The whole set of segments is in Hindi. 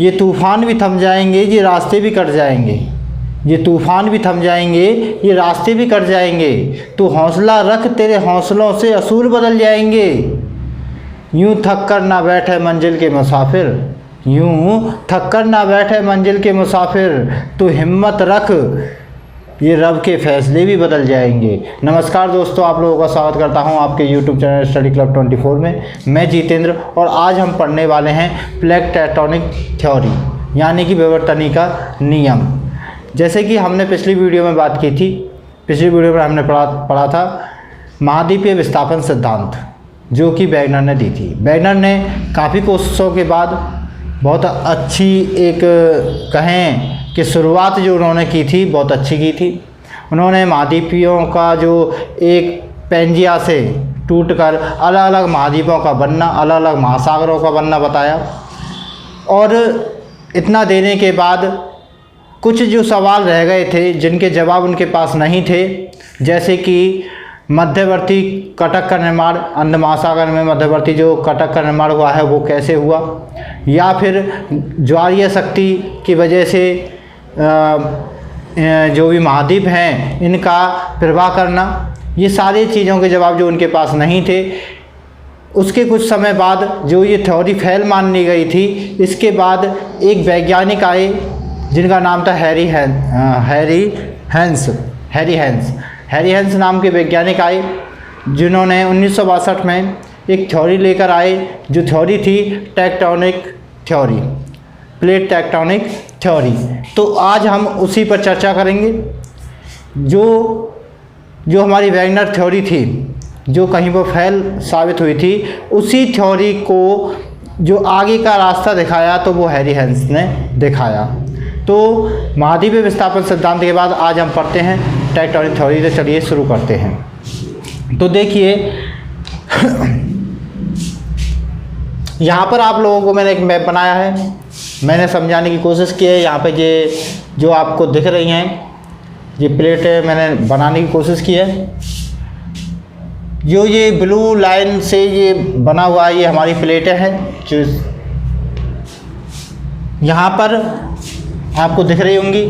ये तूफ़ान भी थम जाएंगे, ये रास्ते भी कट जाएंगे। ये तूफ़ान भी थम जाएंगे, ये रास्ते भी कट जाएंगे। तू हौसला रख, तेरे हौसलों से असूल बदल जाएंगे। यूं थक कर ना बैठे मंजिल के मुसाफिर, यूं थक कर ना बैठे मंजिल के मुसाफिर। तू हिम्मत रख, ये रब के फैसले भी बदल जाएंगे। नमस्कार दोस्तों, आप लोगों का स्वागत करता हूं आपके YouTube चैनल स्टडी क्लब 24 में। मैं जितेंद्र और आज हम पढ़ने वाले हैं प्लेट टेक्टोनिक थ्योरी, यानी कि विवर्तनी का नियम। जैसे कि हमने पिछली वीडियो में बात की थी, पिछली वीडियो में हमने पढ़ा था महाद्वीपीय विस्थापन सिद्धांत, जो कि वेगनर ने दी थी। वेगनर ने काफ़ी कोशिशों के बाद बहुत अच्छी एक कहें कि शुरुआत जो उन्होंने की थी बहुत अच्छी की थी। उन्होंने महाद्वीपियों का जो एक पेंजिया से टूटकर अलग अलग महाद्वीपों का बनना, अलग अलग महासागरों का बनना बताया। और इतना देने के बाद कुछ जो सवाल रह गए थे जिनके जवाब उनके पास नहीं थे, जैसे कि मध्यवर्ती कटक का निर्माण, अंध महासागर में मध्यवर्ती जो कटक का निर्माण हुआ है वो कैसे हुआ, या फिर ज्वारीय शक्ति की वजह से जो भी महाद्वीप हैं इनका प्रवाह करना, ये सारी चीज़ों के जवाब जो उनके पास नहीं थे। उसके कुछ समय बाद जो ये थ्योरी फेल मान ली गई थी, इसके बाद एक वैज्ञानिक आए जिनका नाम था हैरी हेंस नाम के वैज्ञानिक आए, जिन्होंने 1962 में एक थ्योरी लेकर आए, जो थ्योरी थी tectonic theory, plate tectonic theory. तो आज हम उसी पर चर्चा करेंगे। जो हमारी वेगनर थ्योरी थी, जो कहीं पर फेल साबित हुई थी, उसी थ्योरी को जो आगे का रास्ता दिखाया तो वो हैरी हेंस ने दिखाया। तो महाद्वीपीय विस्थापन सिद्धांत के बाद आज हम पढ़ते हैं टेक्टोनिक थ्योरी। तो चलिए शुरू करते हैं। तो देखिए यहाँ पर आप लोगों को मैंने एक मैप बनाया है, मैंने समझाने की कोशिश की है। यहाँ पे ये जो आपको दिख रही हैं ये प्लेटें मैंने बनाने की कोशिश की है। जो ये ब्लू लाइन से ये बना हुआ है, ये हमारी प्लेटें हैं। जो यहाँ पर आपको दिख रही होंगी,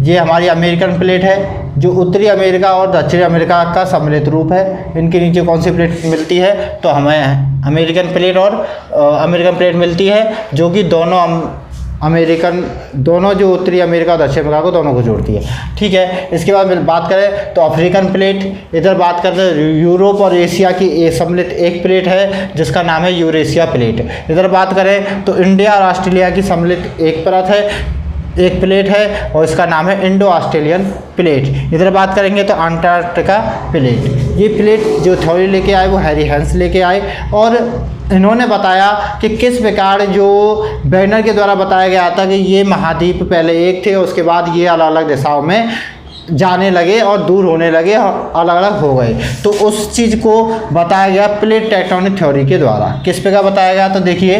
ये हमारी अमेरिकन प्लेट है, जो उत्तरी अमेरिका और दक्षिणी अमेरिका का सम्मिलित रूप है। इनके नीचे कौन सी प्लेट मिलती है, तो हमें अमेरिकन प्लेट और अमेरिकन प्लेट मिलती है, जो कि दोनों जो उत्तरी अमेरिका और दक्षिण अमेरिका को दोनों को जोड़ती है। ठीक है। इसके बाद बात करें तो अफ्रीकन प्लेट, इधर बात करते हैं यूरोप और एशिया की सम्मिलित एक प्लेट है जिसका नाम है यूरेशिया प्लेट। इधर बात करें तो इंडिया और ऑस्ट्रेलिया की सम्मिलित एक परत है, एक प्लेट है, और इसका नाम है इंडो ऑस्ट्रेलियन प्लेट। इधर बात करेंगे तो अंटार्कटिका प्लेट। ये प्लेट जो थ्योरी लेके आए वो हैरी हेंस लेके आए, और इन्होंने बताया कि किस प्रकार जो वेगनर के द्वारा बताया गया था कि ये महाद्वीप पहले एक थे, उसके बाद ये अलग अलग दिशाओं में जाने लगे और दूर होने लगे, अलग अलग हो गए। तो उस चीज़ को बताया गया प्लेट टेक्टोनिक थ्योरी के द्वारा। किस प्रकार बताया गया, तो देखिए,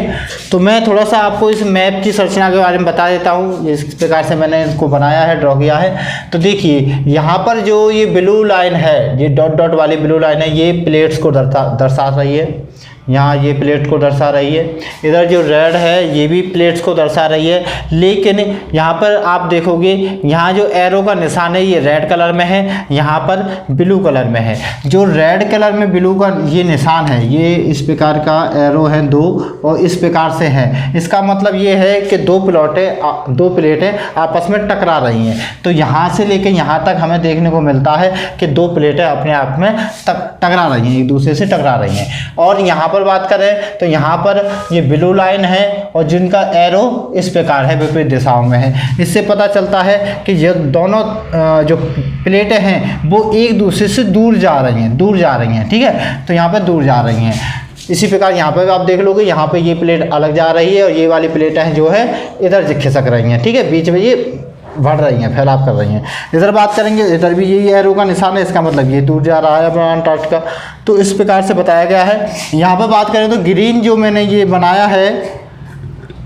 तो मैं थोड़ा सा आपको इस मैप की संरचना के बारे में बता देता हूँ, इस प्रकार से मैंने इसको बनाया है, ड्रॉ किया है। तो देखिए यहाँ पर जो ये ब्लू लाइन है, ये डॉट डॉट वाली ब्लू लाइन है, ये प्लेट्स को दर्शा रही है। यहाँ ये प्लेट को दर्शा रही है। इधर जो रेड है ये भी प्लेट्स को दर्शा रही है। लेकिन यहाँ पर आप देखोगे, यहाँ जो एरो का निशान है ये रेड कलर में है, यहाँ पर ब्लू कलर में है। जो रेड कलर में ब्लू का ये निशान है, ये इस प्रकार का एरो है दो, और इस प्रकार से है। इसका मतलब ये है कि दो प्लेटें आपस में टकरा रही हैं। तो यहाँ से लेकर यहाँ तक हमें देखने को मिलता है कि दो प्लेटें अपने आप में टकरा रही हैं, एक दूसरे से टकरा रही हैं। और यहाँ पर बात करें तो यहाँ पर ये ब्लू लाइन है, और जिनका एरो इस प्रकार है, विपरीत दिशाओं में है। इससे पता चलता है कि ये दोनों जो प्लेटें हैं वो एक दूसरे से दूर जा रही हैं। ठीक है, तो यहाँ पर दूर जा रही हैं। इसी प्रकार यहाँ पर आप देख लोगे, यहाँ पे ये प्लेट अलग जा रही है, और ये वाली प्लेटें जो है इधर खिसक रही हैं। ठीक है, बीच में ये बढ़ रही हैं, फैलाव कर रही हैं। इधर बात करेंगे, इधर भी यही एरो का निशान है, इसका मतलब ये दूर जा रहा है अपना अंटार्कटिका। तो इस प्रकार से बताया गया है। यहाँ पर बात करें तो ग्रीन जो मैंने ये बनाया है,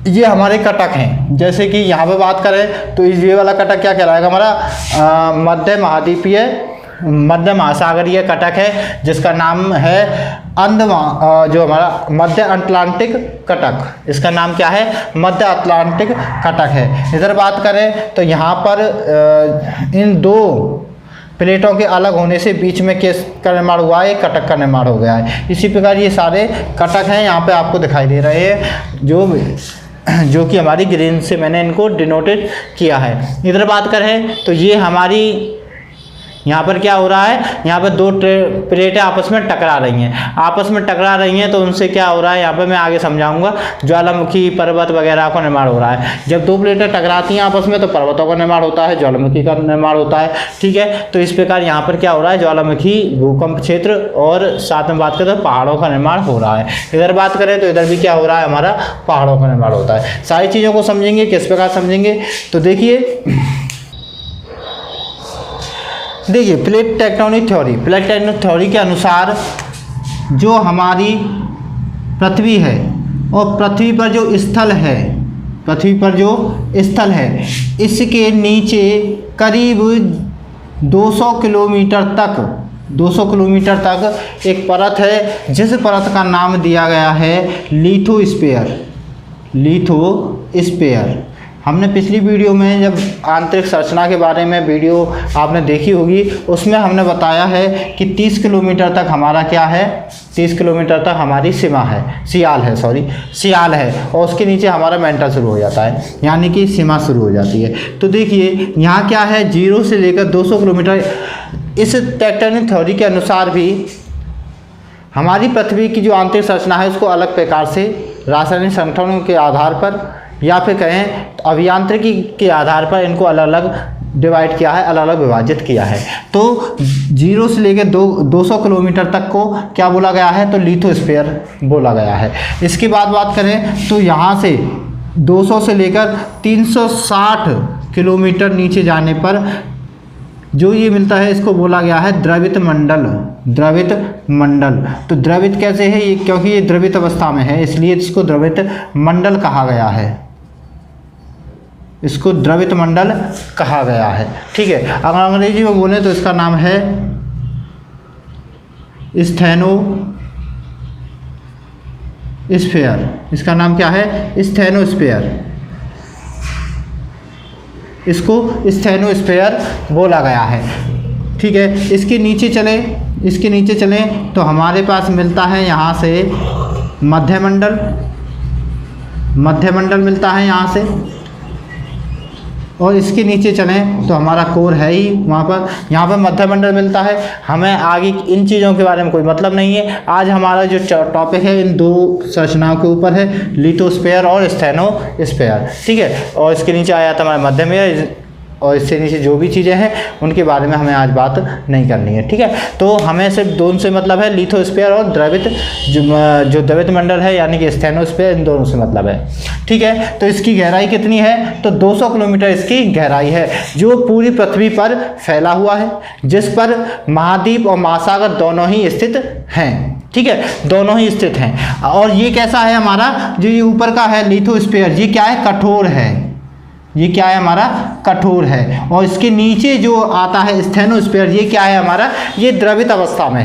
ये हमारे कटक हैं। जैसे कि यहाँ पे बात करें तो ये वाला कटक क्या कहलाएगा, हमारा मध्य महाद्वीपीय मध्य महासागरीय कटक है जिसका नाम है जो हमारा मध्य अटलांटिक कटक, इसका नाम क्या है? मध्य अटलांटिक कटक है। इधर बात करें तो यहाँ पर इन दो प्लेटों के अलग होने से बीच में किसका निर्माण हुआ है? कटक का निर्माण हो गया है। इसी प्रकार ये सारे कटक हैं यहाँ पे आपको दिखाई दे रहे हैं जो कि हमारी ग्रीन से मैंने इनको डिनोटेड किया है। इधर बात करें तो ये हमारी यहाँ पर क्या हो रहा है? यहाँ पर दो प्लेटें आपस में टकरा रही हैं, तो उनसे क्या हो रहा है यहाँ पर मैं आगे समझाऊंगा। ज्वालामुखी पर्वत वगैरह का निर्माण हो रहा है। जब दो प्लेटें टकराती हैं आपस में तो पर्वतों का निर्माण होता है, ज्वालामुखी का निर्माण होता है। ठीक है, तो इस प्रकार यहाँ पर क्या हो रहा है? ज्वालामुखी, भूकंप क्षेत्र और साथ में बात करें तो पहाड़ों का निर्माण हो रहा है। इधर बात करें तो इधर भी क्या हो रहा है? हमारा पहाड़ों का निर्माण होता है। सारी चीज़ों को समझेंगे, किस प्रकार समझेंगे तो देखिए प्लेट टेक्टोनिक थ्योरी के अनुसार जो हमारी पृथ्वी है और पृथ्वी पर जो स्थल है इसके नीचे करीब 200 किलोमीटर तक एक परत है जिस परत का नाम दिया गया है लिथोस्फीयर। हमने पिछली वीडियो में जब आंतरिक संरचना के बारे में वीडियो आपने देखी होगी, उसमें हमने बताया है कि 30 किलोमीटर तक हमारा क्या है? 30 किलोमीटर तक हमारी सियाल है और उसके नीचे हमारा मेंटल शुरू हो जाता है, यानी कि सीमा शुरू हो जाती है। तो देखिए यहाँ क्या है? 0 से लेकर 200 किलोमीटर। इस टेक्टोनिक थ्योरी के अनुसार भी हमारी पृथ्वी की जो आंतरिक संरचना है उसको अलग प्रकार से रासायनिक संगठनों के आधार पर या फिर कहें अभियांत्रिकी के आधार पर इनको अलग अलग डिवाइड किया है, अलग अलग विभाजित किया है। तो 0 से लेकर 200 किलोमीटर तक को क्या बोला गया है? तो लिथोस्फीयर बोला गया है। इसके बाद बात करें तो यहाँ से 200 से लेकर 360 किलोमीटर नीचे जाने पर जो ये मिलता है इसको बोला गया है द्रवित मंडल। तो द्रवित कैसे है? ये क्योंकि ये द्रवित अवस्था में है इसलिए इसको द्रवित मंडल कहा गया है। ठीक है, अगर अंग्रेजी में बोले तो इसका नाम है स्थेनोस्फीयर। इसका नाम क्या है? स्थेनोस्फीयर। इसको स्थेनोस्फीयर बोला गया है। ठीक है, इसके नीचे चलें तो हमारे पास मिलता है यहाँ से मध्यमंडल मिलता है यहाँ से, और इसके नीचे चलें तो हमारा कोर है ही वहाँ पर, यहाँ पर मध्यमंडल मिलता है। हमें आगे इन चीज़ों के बारे में कोई मतलब नहीं है। आज हमारा जो टॉपिक है इन दो संरचनाओं के ऊपर है, लिथोस्फीयर और स्थेनोस्फीयर। ठीक है, और इसके नीचे आया था हमारा मध्यमेय, और इससे नीचे जो भी चीज़ें हैं उनके बारे में हमें आज बात नहीं करनी है। ठीक है, तो हमें सिर्फ दोनों से मतलब है, लिथोस्फीयर और जो द्रवित मंडल है यानी कि स्थेनोस्फीयर, इन दोनों से मतलब है। ठीक है, तो इसकी गहराई कितनी है? तो 200 किलोमीटर इसकी गहराई है जो पूरी पृथ्वी पर फैला हुआ है, जिस पर महाद्वीप और महासागर दोनों ही स्थित हैं। ठीक है, दोनों ही स्थित हैं। और ये कैसा है हमारा? जो ये ऊपर का है लिथोस्फीयर, ये क्या है? कठोर है। ये क्या है? हमारा कठोर है। और इसके नीचे जो आता है स्थेनोस्फीयर, ये क्या है हमारा? ये द्रवित अवस्था में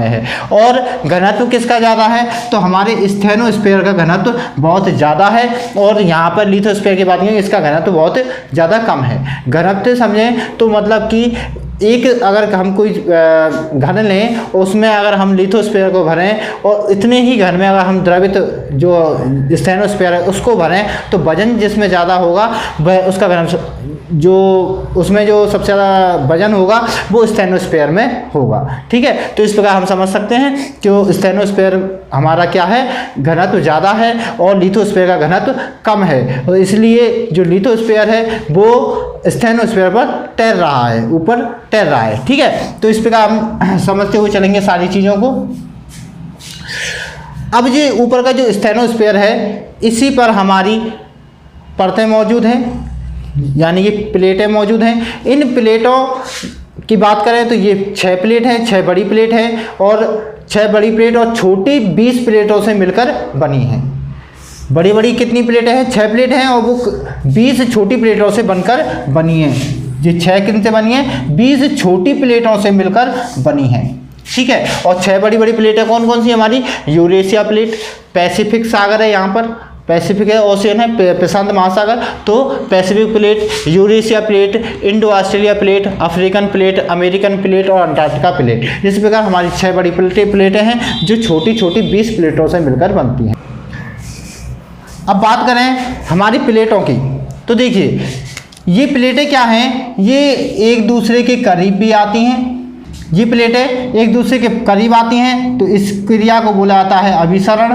है। और घनत्व किसका ज़्यादा है? तो हमारे स्थेनोस्फीयर का घनत्व बहुत ज़्यादा है, और यहाँ पर लिथोस्फीयर की बात करें इसका घनत्व बहुत ज़्यादा कम है। घनत्व समझें तो मतलब कि एक अगर हम कोई घन लें, उसमें अगर हम लिथोस्फीयर को भरें और इतने ही घन में अगर हम द्रवित जो स्थेनोस्फीयर है उसको भरें, तो वजन जिसमें ज़्यादा होगा वह उसका घनत्व जो उसमें जो सबसे ज़्यादा वजन होगा वो स्थेनोस्फीयर में होगा। ठीक है, तो इस प्रकार हम समझ सकते हैं कि स्टेनोस्फीयर हमारा क्या है? घनत्व ज़्यादा है और लिथोस्फीयर का घनत्व कम है, और इसलिए जो लिथोस्फीयर है वो स्टेनोस्फीयर पर तैर रहा है, ऊपर तैर रहा है। ठीक है, तो इस प्रकार हम समझते हुए चलेंगे सारी चीज़ों को। अब ये ऊपर का जो स्टेनोस्फीयर है इसी पर हमारी परतें मौजूद हैं, यानी कि प्लेटें मौजूद हैं। इन प्लेटों की बात करें तो ये 6 प्लेट हैं, 6 बड़ी प्लेट हैं, और 6 बड़ी प्लेट और छोटी 20 प्लेटों से मिलकर बनी हैं। बड़ी कितनी प्लेटें हैं? 6 प्लेट हैं, और वो 20 छोटी प्लेटों से बनकर बनी हैं। ये 6 किन से बनी है, 20 छोटी प्लेटों से मिलकर बनी है, ठीक है। और 6 बड़ी बड़ी प्लेटें कौन कौन सी हमारी, यूरेशिया प्लेट, पैसिफिक सागर है यहाँ पर, पैसिफिक है, ओशियन है, प्रशांत महासागर, तो Pacific plate, Eurasia plate, Indo Australia plate, African plate, American plate और अंटार्कटिका प्लेट। इस प्रकार हमारी 6 बड़ी प्लेटें हैं जो छोटी छोटी 20 प्लेटों से मिलकर बनती हैं। अब बात करें हमारी प्लेटों की, तो देखिए ये प्लेटें क्या हैं, ये एक दूसरे के करीब भी आती हैं, ये प्लेटें एक दूसरे के करीब आती हैं, तो इस क्रिया को बोला जाता है अभिसरण।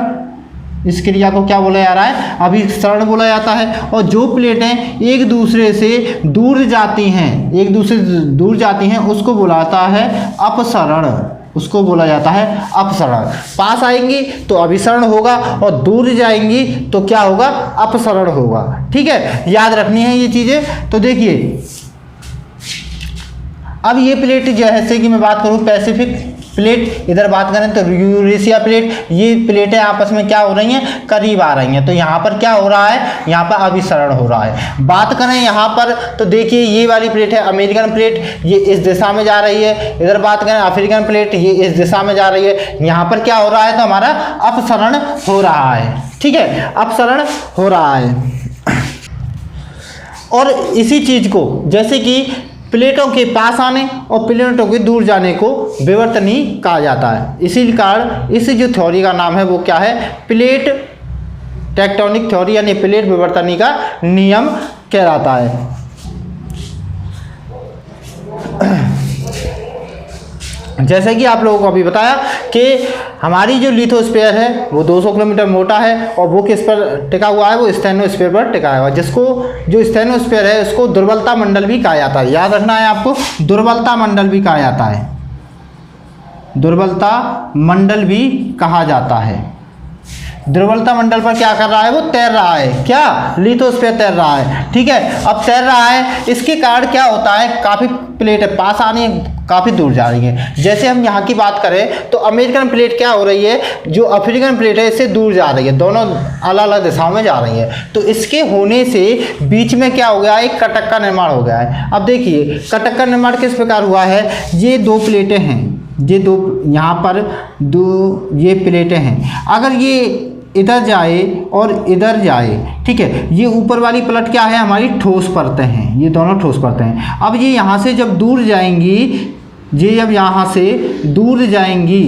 इस क्रिया को क्या बोला जा रहा है, अभिसरण बोला जाता है। और जो प्लेटें एक दूसरे से दूर जाती हैं, एक दूसरे से दूर जाती हैं, उसको बोला जाता है अपसरण, उसको बोला जाता है अपसरण। पास आएंगी तो अभिसरण होगा और दूर जाएंगी तो क्या होगा, अपसरण होगा, ठीक है, याद रखनी है ये चीज़ें। तो देखिए अब ये प्लेट जैसे कि मैं बात करूँ पैसिफिक प्लेट, इधर बात करें तो यूरेशिया प्लेट, ये प्लेटें आपस में क्या हो रही हैं, करीब आ रही हैं, तो यहाँ पर क्या हो रहा है, यहाँ पर अभिसरण हो रहा है। बात करें यहाँ पर तो देखिए ये वाली प्लेट है अमेरिकन प्लेट, ये इस दिशा में जा रही है, इधर बात करें अफ्रीकन प्लेट, ये इस दिशा में जा रही है, यहाँ पर क्या हो रहा है, तो हमारा अपसरण हो रहा है, ठीक है, अपसरण हो रहा है। और इसी चीज़ को जैसे कि प्लेटों के पास आने और प्लेटों के दूर जाने को विवर्तनी कहा जाता है। इसी कारण इस जो थ्योरी का नाम है वो क्या है, प्लेट टेक्टोनिक थ्योरी यानी प्लेट विवर्तनी का नियम कहलाता है। जैसे कि आप लोगों को अभी बताया कि हमारी जो लिथोस्फीयर है वो 200 किलोमीटर मोटा है और वो किस पर टिका हुआ है, वो स्टेनोस्फीयर पर टिका हुआ है, जिसको जो स्टेनोस्फीयर है उसको दुर्बलता मंडल भी कहा जाता है। याद रखना है आपको, दुर्बलता मंडल भी कहा जाता है, दुर्बलता मंडल भी कहा जाता है। दुर्बलता मंडल पर क्या कर रहा है, वो तैर रहा है, क्या, लिथोस्फीयर तैर रहा है, ठीक है। अब तैर रहा है, इसके कारण क्या होता है, काफ़ी प्लेटें पास आ रही हैं, काफ़ी दूर जा रही हैं। जैसे हम यहाँ की बात करें तो अमेरिकन प्लेट क्या हो रही है, जो अफ्रीकन प्लेट है इससे दूर जा रही है, दोनों अलग अलग दिशाओं में जा रही है, तो इसके होने से बीच में क्या हो गया, एक कटक का निर्माण हो गया है। अब देखिए कटक का निर्माण किस प्रकार हुआ है, ये 2 प्लेटें हैं, ये 2 यहाँ पर 2 ये प्लेटें हैं, अगर ये इधर जाए और इधर जाए, ठीक है, ये ऊपर वाली प्लेट क्या है, हमारी ठोस परतें हैं, ये दोनों ठोस परतें हैं। अब ये यहाँ से जब दूर जाएंगी, ये जब यहाँ से दूर जाएंगी,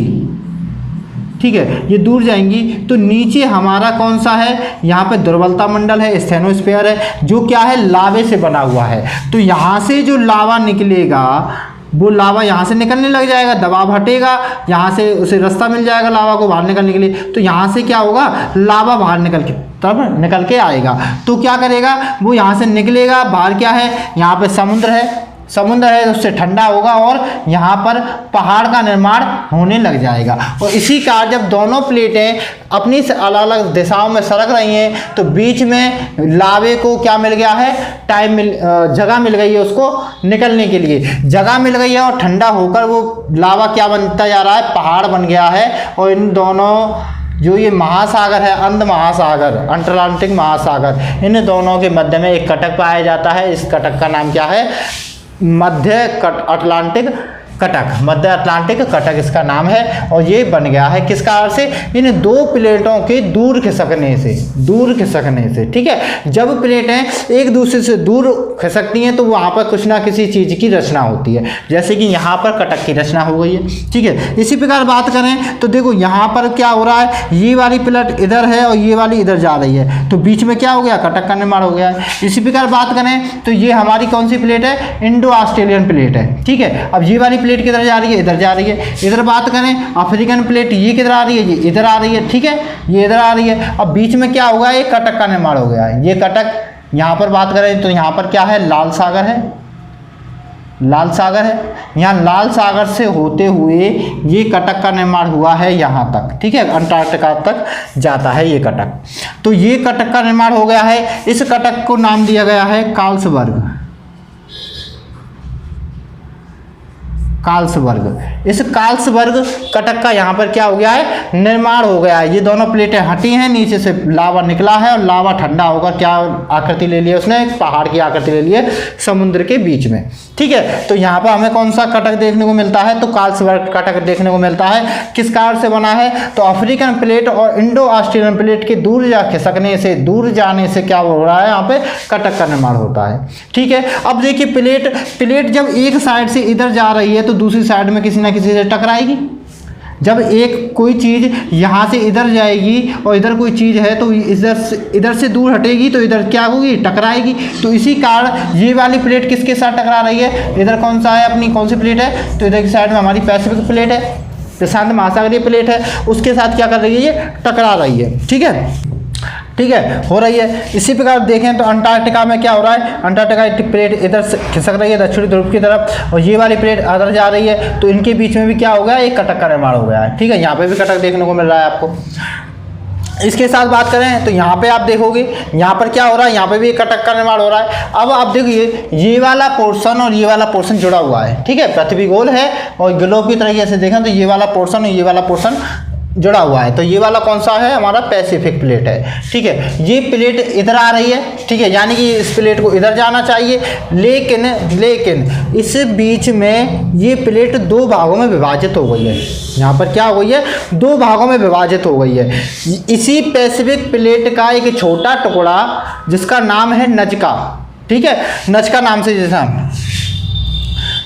ठीक है, ये दूर जाएंगी तो नीचे हमारा कौन सा है, यहाँ पे दुर्बलता मंडल है, स्टेनोस्फीयर है, जो क्या है, लावे से बना हुआ है। तो यहाँ से जो लावा निकलेगा वो लावा यहाँ से निकलने लग जाएगा, दबाव हटेगा, यहाँ से उसे रास्ता मिल जाएगा लावा को बाहर निकलने के लिए, तो यहाँ से क्या होगा, लावा बाहर निकल के आएगा। तो क्या करेगा, वो यहाँ से निकलेगा, बाहर क्या है, यहाँ पे समुद्र है, उससे ठंडा होगा और यहाँ पर पहाड़ का निर्माण होने लग जाएगा। और इसी कारण जब दोनों प्लेटें अपनी से अलग अलग दिशाओं में सरक रही हैं तो बीच में लावे को क्या मिल गया है, जगह मिल गई है उसको निकलने के लिए, जगह मिल गई है और ठंडा होकर वो लावा क्या बनता जा रहा है, पहाड़ बन गया है। और इन दोनों जो ये महासागर है, अंध महासागर, अटलांटिक महासागर, इन दोनों के मध्य में एक कटक पाया जाता है। इस कटक का नाम क्या है, मध्य अटलांटिक कटक इसका नाम है। और ये बन गया है किस कारण से, इन 2 प्लेटों के दूर खिसकने से, ठीक है। जब प्लेटें एक दूसरे से दूर खिसकती हैं तो वहाँ पर कुछ ना किसी चीज़ की रचना होती है, जैसे कि यहाँ पर कटक की रचना हो गई है, ठीक है। इसी प्रकार बात करें तो देखो यहाँ पर क्या हो रहा है, ये वाली प्लेट इधर है और ये वाली इधर जा रही है, तो बीच में क्या हो गया, कटक का निर्माण हो गया है। इसी प्रकार बात करें तो ये हमारी कौन सी प्लेट है, इंडो ऑस्ट्रेलियन प्लेट है, ठीक है। अब ये वाली प्लेट किधर जा रही है, इधर जा रही है। इधर बात करें अफ्रीकन प्लेट, ये किधर आ रही है, ये इधर आ रही है, ठीक है, ये इधर आ रही है। अब बीच में क्या होगा, एक कटक का निर्माण हो गया है। ये कटक यहाँ पर बात करें तो यहाँ पर क्या है, लाल सागर है, यहाँ लाल सागर से होते हुए ये कटक का निर्माण हुआ है यहाँ तक, ठीक है, अंटार्कटिका तक जाता है ये कटक। तो ये कटक का निर्माण हो गया है। इस कटक को नाम दिया गया है कार्लसबर्ग। कार्लसबर्ग। इस कार्लसबर्ग कटक का यहाँ पर क्या हो गया है, निर्माण हो गया है। ये दोनों प्लेटें हटी हैं, नीचे से लावा निकला है और लावा ठंडा होकर क्या आकृति ले ली है उसने, एक पहाड़ की आकृति ले ली है समुद्र के बीच में। ठीक है, तो यहाँ पर हमें कौन सा कटक देखने को मिलता है, तो कार्लसबर्ग कटक देखने को मिलता है। किस कारण से बना है, तो अफ्रीकन प्लेट और इंडो ऑस्ट्रेलियन प्लेट के दूर जा खिसकने से, दूर जाने से क्या हो रहा है, यहाँ पे कटक का निर्माण होता है। ठीक है, अब देखिए प्लेट जब एक साइड से इधर जा रही है तो दूसरी साइड में किसी ना किसी से टकराएगी। जब एक कोई चीज़ यहाँ से इधर जाएगी और इधर कोई चीज़ है तो इधर से दूर हटेगी तो इधर क्या होगी, टकराएगी। तो इसी कारण ये वाली प्लेट किसके साथ टकरा रही है, इधर कौन सा है, अपनी कौन सी प्लेट है, तो इधर की साइड में हमारी पैसिफिक प्लेट है, प्रशांत महासागरीय प्लेट है, उसके साथ क्या कर रही है, ये टकरा रही है। ठीक है, ठीक है, हो रही है। इसी प्रकार देखें तो अंटार्कटिका में क्या हो रहा है, अंटार्कटिका की प्लेट इधर से खिसक रही है दक्षिणी ध्रुव की तरफ और ये वाली प्लेट अदर जा रही है, तो इनके बीच में भी क्या हो गया, एक कटक का निर्माण हो गया है। ठीक है, यहाँ पे भी कटक देखने को मिल रहा है आपको। इसके साथ बात करें तो यहाँ पे आप देखोगे यहाँ पर क्या हो रहा है, यहाँ पे भी एक कटक का निर्माण हो रहा है। अब आप देखिए ये वाला पोर्शन और ये वाला पोर्शन जुड़ा हुआ है। ठीक है, पृथ्वी गोल है और ग्लोब की तरीके से देखें तो ये वाला पोर्शन और ये वाला पोर्शन जुड़ा हुआ है। तो ये वाला कौन सा है, हमारा पैसिफिक प्लेट है। ठीक है, ये प्लेट इधर आ रही है। ठीक है, यानी कि इस प्लेट को इधर जाना चाहिए, लेकिन इस बीच में ये प्लेट दो भागों में विभाजित हो गई है। यहाँ पर क्या हो गई है, दो भागों में विभाजित हो गई है। इसी पैसिफिक प्लेट का एक छोटा टुकड़ा जिसका नाम है नजका। ठीक है, नजका नाम से, जैसा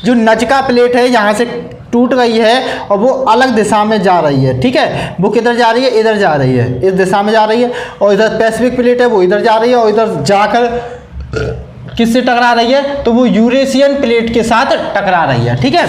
जो नजका प्लेट है यहाँ से टूट गई है और वो अलग दिशा में जा रही है। ठीक है, वो किधर जा रही है, इधर जा रही है, इस दिशा में जा रही है। और इधर पैसिफिक प्लेट है वो इधर जा रही है और इधर जाकर किससे टकरा रही है, तो वो यूरेशियन प्लेट के साथ टकरा रही है। ठीक है,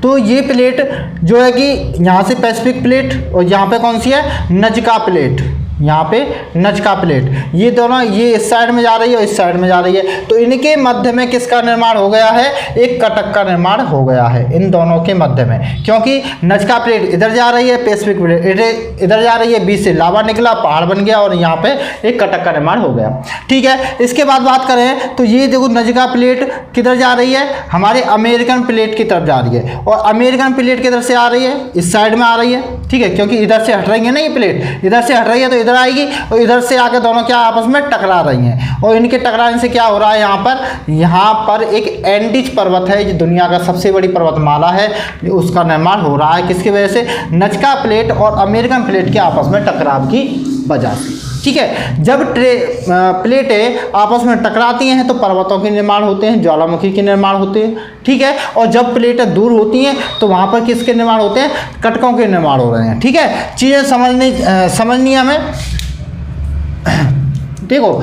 तो ये प्लेट जो है कि यहाँ से पैसिफिक प्लेट और यहाँ पे कौन सी है, नजका प्लेट, यहाँ पे नजका प्लेट, ये दोनों ये इस साइड में जा रही है और इस साइड में जा रही है। तो इनके मध्य में किसका निर्माण हो गया है, एक कटक का निर्माण हो गया है इन दोनों के मध्य में, क्योंकि नजका प्लेट इधर जा रही है, पैसिफिक प्लेट इधर जा रही है, बीच से लावा निकला, पहाड़ बन गया और यहाँ पे एक कटक का निर्माण हो गया। ठीक है, इसके बाद बात करें तो ये देखो नजका प्लेट किधर जा रही है, हमारे अमेरिकन प्लेट की तरफ जा रही है और अमेरिकन प्लेट किधर से आ रही है, इस साइड में आ रही है। ठीक है, क्योंकि इधर से हट रही है ना, ये प्लेट इधर से हट रही है तो इधर आएगी और इधर से आकर दोनों क्या आपस में टकरा रही हैं और इनके टकराने से क्या हो रहा है, यहाँ पर एक एंडीज पर्वत है, जो दुनिया का सबसे बड़ी पर्वतमाला है, उसका निर्माण हो रहा है। किसकी वजह से, नजका प्लेट और अमेरिकन प्लेट के आपस में टकराव की वजह से। ठीक है, जब प्लेटें आपस में टकराती हैं तो पर्वतों के निर्माण होते हैं, ज्वालामुखी के निर्माण होते हैं। ठीक है, और जब प्लेटें दूर होती हैं तो वहाँ पर किसके निर्माण होते हैं, कटकों के निर्माण हो रहे हैं। ठीक है, चीज़ें समझनी हमें। देखो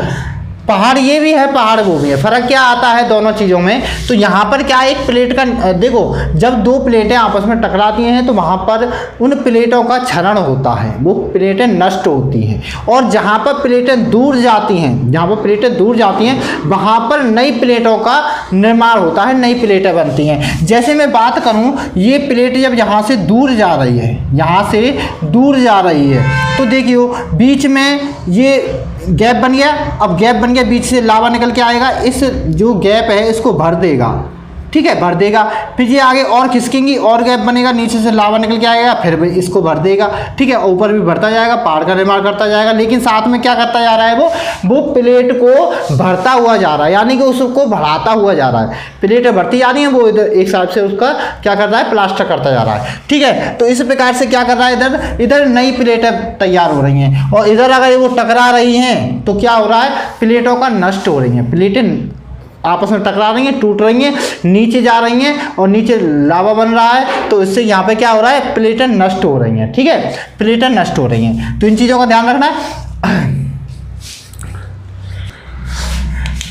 पहाड़ ये भी है, पहाड़ वो भी है, फर्क क्या आता है दोनों चीज़ों में, तो यहाँ पर क्या एक प्लेट का, देखो जब दो प्लेटें आपस में टकराती हैं तो वहाँ पर उन प्लेटों का क्षरण होता है, वो प्लेटें नष्ट होती हैं। और जहाँ पर प्लेटें दूर जाती हैं, जहाँ पर प्लेटें दूर जाती हैं वहाँ पर नई प्लेटों का निर्माण होता है, नई प्लेटें बनती हैं। जैसे मैं बात करूँ, ये प्लेट जब यहाँ से दूर जा रही है, यहाँ से दूर जा रही है तो देखियो बीच में ये गैप बन गया। अब गैप बन गया, बीच से लावा निकल के आएगा, इस जो गैप है इसको भर देगा। ठीक है, भर देगा, फिर ये आगे और खिसकेंगी और गैप बनेगा, नीचे से लावा निकल के आएगा, फिर भी इसको भर देगा। ठीक है, ऊपर भी भरता जाएगा, पहाड़ का निर्माण करता जाएगा, लेकिन साथ में क्या करता जा रहा है, वो प्लेट को भरता हुआ जा रहा है, यानी कि उसको बढ़ाता हुआ जा रहा है। प्लेटें भरती जा रही हैं, वो इधर एक साइड से उसका क्या कर रहा है, प्लास्टर करता जा रहा है। ठीक है, तो इस प्रकार से क्या कर रहा है, इधर नई प्लेटें तैयार हो रही हैं और इधर अगर वो टकरा रही हैं तो क्या हो रहा है, प्लेटों का नष्ट हो रही हैं, प्लेटें आपस में टकरा रही हैं, टूट रही हैं, नीचे जा रही हैं और नीचे लावा बन रहा है, तो इससे यहाँ पे क्या हो रहा है, प्लेटें नष्ट हो रही हैं। ठीक है, प्लेटें नष्ट हो रही हैं, तो इन चीज़ों का ध्यान रखना है।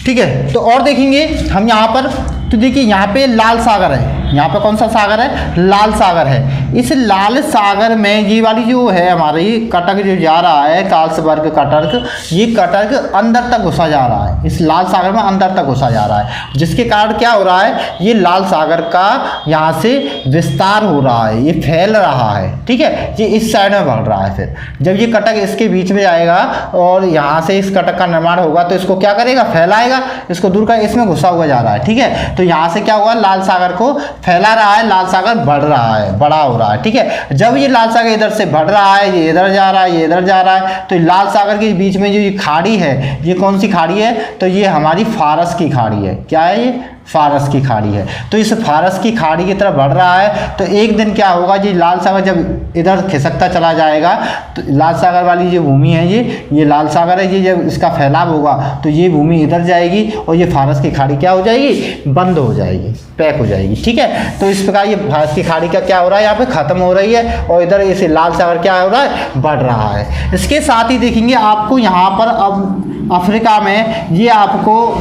ठीक है, तो और देखेंगे हम यहाँ पर, तो देखिए यहाँ पे लाल सागर है, यहाँ पे कौन सा सागर है, लाल सागर है। इस लाल सागर में ये वाली जो है हमारी कटक जो जा रहा है, कार्लसबर्ग कटक, ये कटक अंदर तक घुसा जा रहा है, इस लाल सागर में अंदर तक घुसा जा रहा है, जिसके कारण क्या हो रहा है, ये लाल सागर का यहाँ से विस्तार हो रहा है, ये फैल रहा है। ठीक है, ये इस साइड में बढ़ रहा है। फिर जब ये कटक इसके बीच में जाएगा और यहाँ से इस कटक का निर्माण होगा तो इसको क्या करेगा, फैलाएगा, इसको दूर कर, इसमें घुसा हुआ जा रहा है। ठीक है, तो यहाँ से क्या होगा, लाल सागर को फैला रहा है, लाल सागर बढ़ रहा है, बड़ा हो रहा है। ठीक है, जब ये लाल सागर इधर से बढ़ रहा है, ये इधर जा रहा है, ये इधर जा रहा है, तो लाल सागर के बीच में जो ये खाड़ी है, ये कौन सी खाड़ी है? तो ये हमारी फारस की खाड़ी है। क्या है ये? फारस की खाड़ी है। तो इस फारस की खाड़ी की तरफ बढ़ रहा है, तो एक दिन क्या होगा जी, लाल सागर जब इधर खिसकता चला जाएगा, तो लाल सागर वाली जो भूमि है ये लाल सागर है, ये जब इसका फैलाव होगा तो ये भूमि इधर जाएगी और ये फारस की खाड़ी क्या हो जाएगी? बंद हो जाएगी, पैक हो जाएगी। ठीक है, तो इस प्रकार ये फारस की खाड़ी का क्या हो रहा है, यहाँ पे खत्म हो रही है और इधर इसे लाल सागर क्या हो रहा है? बढ़ रहा है। इसके साथ ही देखेंगे आपको यहाँ पर अब अफ्रीका में ये आपको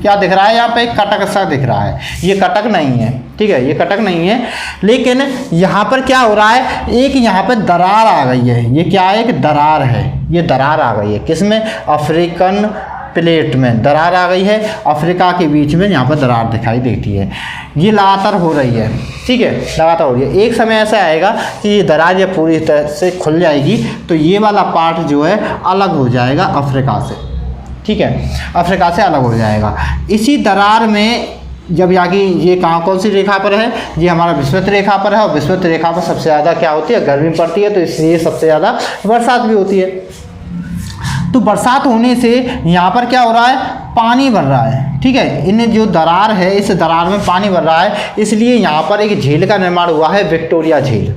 क्या दिख रहा है? यहाँ पे एक कटक सा दिख रहा है। ये कटक नहीं है, ठीक है, ये कटक नहीं है, लेकिन यहाँ पर क्या हो रहा है? एक यहाँ पे दरार आ गई है। ये क्या है? एक दरार है। ये दरार आ गई है किसमें? अफ्रीकन प्लेट में दरार आ गई है। अफ्रीका के बीच में यहाँ पर दरार दिखाई देती है। ये लगातार हो रही है, ठीक है, लगातार हो रही है। एक समय ऐसा आएगा कि ये दरार जब पूरी तरह से खुल जाएगी तो ये वाला पार्ट जो है अलग हो जाएगा अफ्रीका से। ठीक है, अफ्रीका से अलग हो जाएगा। इसी दरार में जब यहाँ की ये कहाँ कौन सी रेखा पर है? ये हमारा विषुवत रेखा पर है और विषुवत रेखा पर सबसे ज़्यादा क्या होती है? गर्मी पड़ती है, तो इसलिए सबसे ज़्यादा बरसात भी होती है। तो बरसात होने से यहाँ पर क्या हो रहा है? पानी भर रहा है। ठीक है, इन जो दरार है, इस दरार में पानी भर रहा है, इसलिए यहाँ पर एक झील का निर्माण हुआ है, विक्टोरिया झील।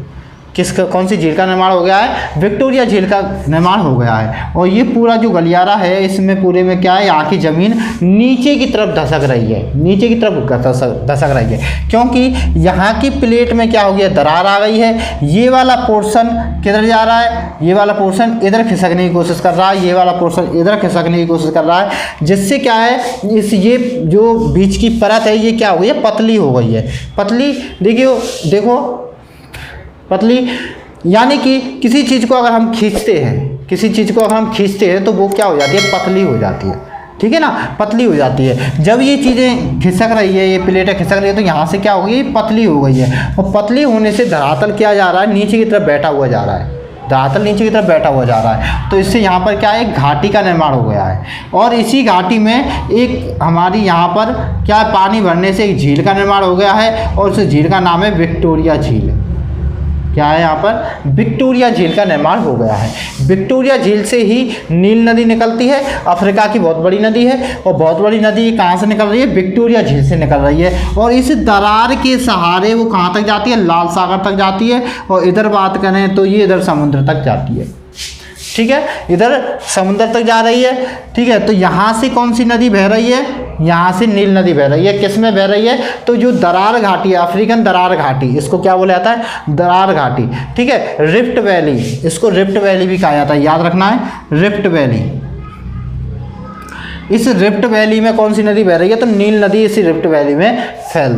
किसका, कौन सी झील का निर्माण हो गया है? विक्टोरिया झील का निर्माण हो गया है। और ये पूरा जो गलियारा है, इसमें पूरे में क्या है? यहाँ की ज़मीन नीचे की तरफ धसक रही है, नीचे की तरफ धसक रही है, क्योंकि यहाँ की प्लेट में क्या हो गया? दरार आ गई है। ये वाला पोर्शन किधर जा रहा है? ये वाला पोर्शन इधर खिसकने की कोशिश कर रहा है, ये वाला पोर्शन इधर खिसकने की कोशिश कर रहा है, जिससे क्या है? ये जो बीच की परत है, ये क्या हो गई है? पतली हो गई है। पतली, देखो पतली, यानी कि किसी चीज़ को अगर हम खींचते हैं, तो वो क्या हो जाती है? पतली हो जाती है। ठीक है ना, पतली हो जाती है। जब ये चीज़ें खिसक रही है, ये प्लेटें खिसक रही है, तो यहाँ से क्या हो गई? पतली हो गई है। और पतली होने से धरातल क्या जा रहा है? नीचे की तरफ बैठा हुआ जा रहा है। धरातल नीचे की तरफ बैठा हुआ जा रहा है, तो इससे यहाँ पर क्या है? एक घाटी का निर्माण हो गया है। और इसी घाटी में एक हमारी यहाँ पर क्या, पानी भरने से एक झील का निर्माण हो गया है, और उस झील का नाम है विक्टोरिया झील। क्या है? यहाँ पर विक्टोरिया झील का निर्माण हो गया है। विक्टोरिया झील से ही नील नदी निकलती है, अफ्रीका की बहुत बड़ी नदी है। और बहुत बड़ी नदी कहाँ से निकल रही है? विक्टोरिया झील से निकल रही है। और इस दरार के सहारे वो कहाँ तक जाती है? लाल सागर तक जाती है। और इधर बात करें तो ये इधर समुद्र तक जाती है। ठीक है, इधर समुद्र तक जा रही है। ठीक है, तो यहाँ से कौन सी नदी बह रही है? यहाँ से नील नदी बह रही है। किस में बह रही है? तो जो दरार घाटी है, अफ्रीकन दरार घाटी, इसको क्या बोला जाता है? दरार घाटी। ठीक है, रिफ्ट वैली, इसको रिफ्ट वैली भी कहा जाता है, याद रखना है, रिफ्ट वैली। इस रिफ्ट वैली में कौन सी नदी बह रही है? तो नील नदी इसी रिफ्ट वैली में फैल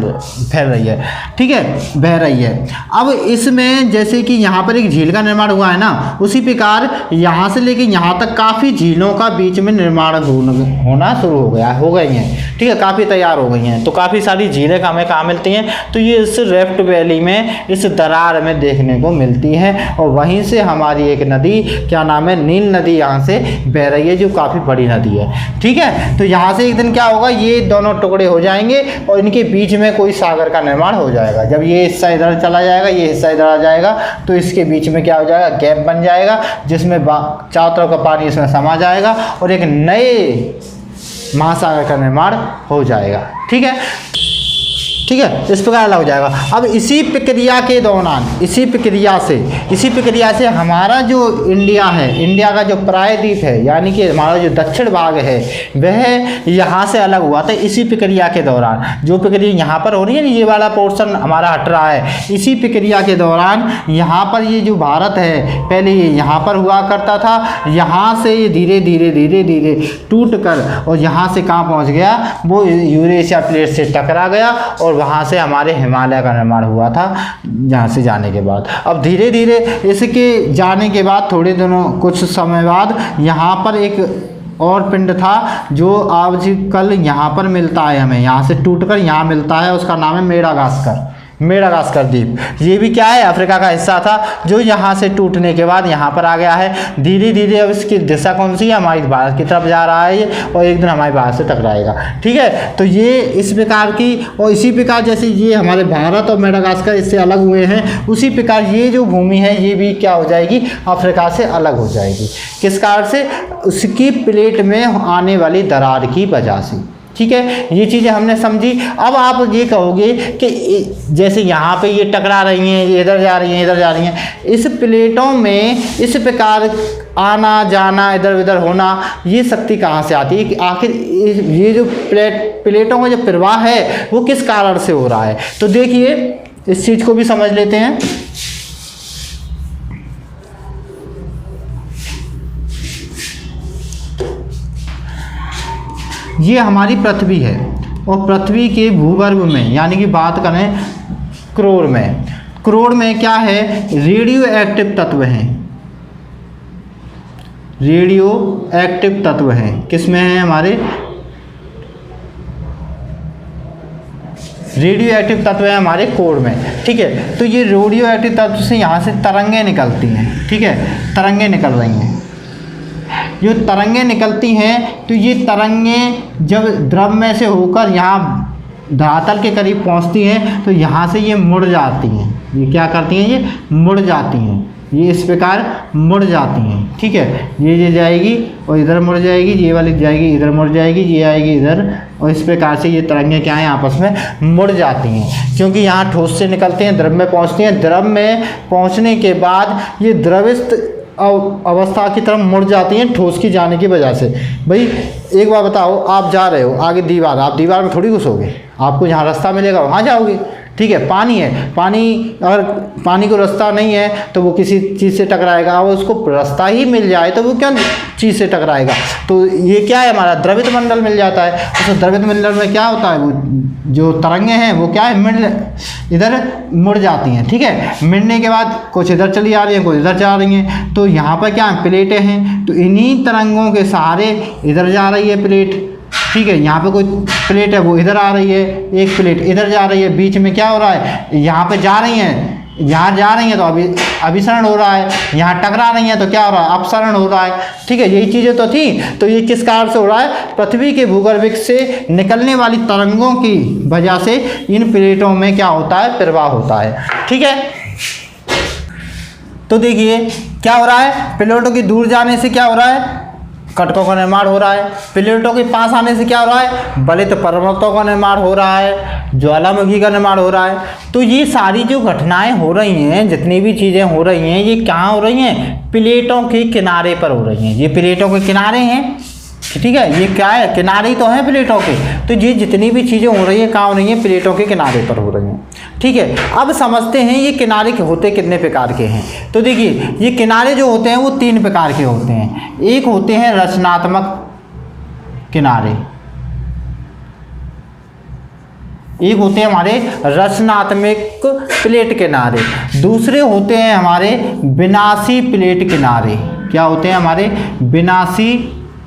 रही है। ठीक है, बह रही है। अब इसमें जैसे कि यहाँ पर एक झील का निर्माण हुआ है ना, उसी प्रकार यहाँ से लेके यहाँ तक काफ़ी झीलों का बीच में निर्माण होना शुरू हो गई हैं। ठीक है, काफ़ी तैयार हो गई हैं। तो काफ़ी सारी झीलें हमें कहाँ मिलती हैं? तो ये इस रिफ्ट वैली में, इस दरार में देखने को मिलती हैं। और वहीं से हमारी एक नदी, क्या नाम है? नील नदी यहाँ से बह रही है, जो काफ़ी बड़ी नदी है। ठीक है, तो यहाँ से एक दिन क्या होगा? ये दोनों टुकड़े हो जाएंगे और इनके बीच में कोई सागर का निर्माण हो जाएगा। जब ये हिस्सा इधर चला जाएगा, ये हिस्सा इधर आ जाएगा, तो इसके बीच में क्या हो जाएगा? गैप बन जाएगा, जिसमें चारों तरफ का पानी इसमें समा जाएगा और एक नए महासागर का निर्माण हो जाएगा। ठीक है, ठीक है, इस प्रकार अलग हो जाएगा। अब इसी प्रक्रिया के दौरान, इसी प्रक्रिया से हमारा जो इंडिया है, इंडिया का जो प्रायद्वीप है, यानी कि हमारा जो दक्षिण भाग है, वह यहाँ से अलग हुआ था। इसी प्रक्रिया के दौरान, जो प्रक्रिया यहाँ पर हो रही है ना, ये वाला पोर्शन हमारा हट रहा है, इसी प्रक्रिया के दौरान यहाँ पर ये जो भारत है, पहले ये यहाँ पर हुआ करता था, यहाँ से ये धीरे धीरे टूट कर और यहाँ से कहाँ पहुँच गया? वो यूरेशिया प्लेट से टकरा गया और वहाँ से हमारे हिमालय का निर्माण हुआ था। यहाँ से जाने के बाद, अब धीरे धीरे इसके जाने के बाद थोड़े दिनों, कुछ समय बाद, यहाँ पर एक और पिंड था जो आजकल यहाँ पर मिलता है हमें, यहाँ से टूटकर यहाँ मिलता है, उसका नाम है मेडागास्कर। मेडागास्कर द्वीप, ये भी क्या है, अफ्रीका का हिस्सा था, जो यहाँ से टूटने के बाद यहाँ पर आ गया है। धीरे धीरे अब इसकी दिशा कौन सी है, हमारी भारत की तरफ जा रहा है ये, और एक दिन हमारे भारत से टकराएगा। ठीक है, तो ये इस प्रकार की, और इसी प्रकार जैसे ये हमारे भारत और मेडागास्कर इससे अलग हुए हैं, उसी प्रकार ये जो भूमि है ये भी क्या हो जाएगी, अफ्रीका से अलग हो जाएगी। किस कारण से, उसकी प्लेट में आने वाली दरार की वजह से। ठीक है, ये चीज़ें हमने समझी। अब आप ये कहोगे कि जैसे यहाँ पे ये टकरा रही हैं, ये इधर जा रही हैं, इधर जा रही हैं, इस प्लेटों में इस प्रकार आना जाना, इधर उधर होना, ये शक्ति कहाँ से आती है कि आखिर ये जो प्लेटों का जो प्रवाह है वो किस कारण से हो रहा है। तो देखिए इस चीज़ को भी समझ लेते हैं। ये हमारी पृथ्वी है, और पृथ्वी के भूगर्भ में, यानी कि बात करें क्रोड़ में क्या है, रेडियो एक्टिव तत्व हैं, रेडियो एक्टिव तत्व हैं। किस में है, हमारे रेडियो एक्टिव तत्व है हमारे कोर में। ठीक है, तो ये रेडियो एक्टिव तत्व से यहाँ से तरंगें निकलती हैं। ठीक है, तरंगें निकल रही हैं, जो तरंगें निकलती हैं, तो ये तरंगें जब द्रव में से होकर यहाँ धरातल के करीब पहुँचती हैं तो यहाँ से ये मुड़ जाती हैं। ये क्या करती हैं, ये मुड़ जाती हैं, ये इस प्रकार मुड़ जाती हैं। ठीक है, ये जाएगी और इधर मुड़ जाएगी, ये वाली जाएगी इधर मुड़ जाएगी, ये आएगी इधर, और इस प्रकार से ये तरंगें क्या हैं, आपस में मुड़ जाती हैं, क्योंकि यहाँ ठोस से निकलते हैं, द्रव में पहुँचती हैं। द्रव में पहुँचने के बाद ये द्रवित अवस्था की तरफ मुड़ जाती हैं ठोस की जाने की वजह से। भाई एक बार बताओ, आप जा रहे हो आगे दीवार, आप दीवार में थोड़ी घुसोगे, आपको जहाँ रास्ता मिलेगा वहाँ जाओगे। ठीक है, पानी है, पानी अगर पानी को रास्ता नहीं है तो वो किसी चीज़ से टकराएगा, और उसको रास्ता ही मिल जाए तो वो क्या चीज़ से टकराएगा। तो ये क्या है, हमारा द्रवित मंडल मिल जाता है। उस द्रवित मंडल में क्या होता है, वो जो तरंगें हैं वो क्या है, इधर मुड़ जाती हैं। ठीक है, मुड़ने के बाद कुछ इधर चली आ रही हैं, कुछ इधर जा रही हैं, तो यहाँ पर क्या है, प्लेटें हैं, तो इन्हीं तरंगों के सहारे इधर जा रही है प्लेट। ठीक है, यहाँ पे कोई प्लेट है वो इधर आ रही है, एक प्लेट इधर जा रही है, बीच में क्या हो रहा है, यहाँ पे जा रही हैं, यहाँ जा रही हैं तो अभिसरण हो रहा है, यहाँ टकरा रही हैं तो क्या हो रहा है, अपसरण हो रहा है। ठीक है, यही चीज़ें तो थी। तो ये किस कारण से हो रहा है, पृथ्वी के भूगर्भ से निकलने वाली तरंगों की वजह से इन प्लेटों में क्या होता है, प्रवाह होता है। ठीक है, तो देखिए क्या हो रहा है, प्लेटों की दूर जाने से क्या हो रहा है, कटकों का निर्माण हो रहा है। प्लेटों के पास आने से क्या हो रहा है, बलित पर्वतों का निर्माण हो रहा है, ज्वालामुखी का निर्माण हो रहा है। तो ये सारी जो घटनाएं हो रही हैं, जितनी भी चीज़ें हो रही हैं, ये कहाँ हो रही हैं, प्लेटों के किनारे पर हो रही हैं। ये प्लेटों के किनारे हैं। ठीक है, ये क्या है, किनारे ही तो हैं प्लेटों के। तो ये जितनी भी चीज़ें हो रही हैं कहाँ हो रही हैं, प्लेटों के किनारे पर हो रही हैं। ठीक है, अब समझते हैं ये किनारे के होते कितने प्रकार के हैं। तो देखिए ये किनारे जो होते हैं वो 3 प्रकार के होते हैं। एक होते हैं रचनात्मक किनारे, एक होते हैं हमारे रचनात्मक प्लेट किनारे, दूसरे होते हैं हमारे विनाशी प्लेट किनारे। क्या होते हैं, हमारे विनाशी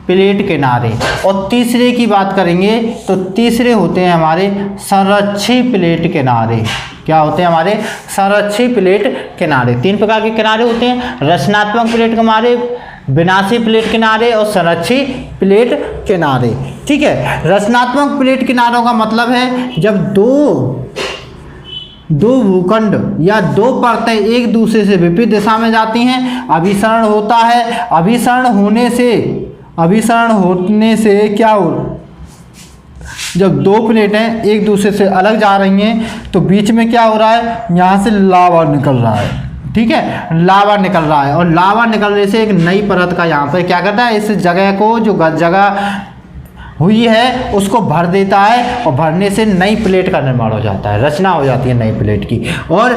प्लेट किनारे। और तीसरे की बात करेंगे तो तीसरे होते हैं हमारे संरक्षी प्लेट किनारे। क्या होते हैं, हमारे संरक्षी प्लेट किनारे। 3 प्रकार के किनारे होते हैं, रचनात्मक प्लेट किनारे, विनाशी प्लेट किनारे और संरक्षी प्लेट किनारे। ठीक है, रचनात्मक प्लेट किनारों का मतलब है जब दो भूखंड या 2 परतें एक दूसरे से विपरीत दिशा में जाती हैं, अभिसरण होता है। अभिसरण होने से क्या हो, जब 2 प्लेटें एक दूसरे से अलग जा रही हैं तो बीच में क्या हो रहा है, यहाँ से लावा निकल रहा है। ठीक है, लावा निकल रहा है, और लावा निकलने से एक नई परत का यहाँ पर क्या करता है, इस जगह को, जो जगह हुई है उसको भर देता है, और भरने से नई प्लेट का निर्माण हो जाता है, रचना हो जाती है नई प्लेट की। और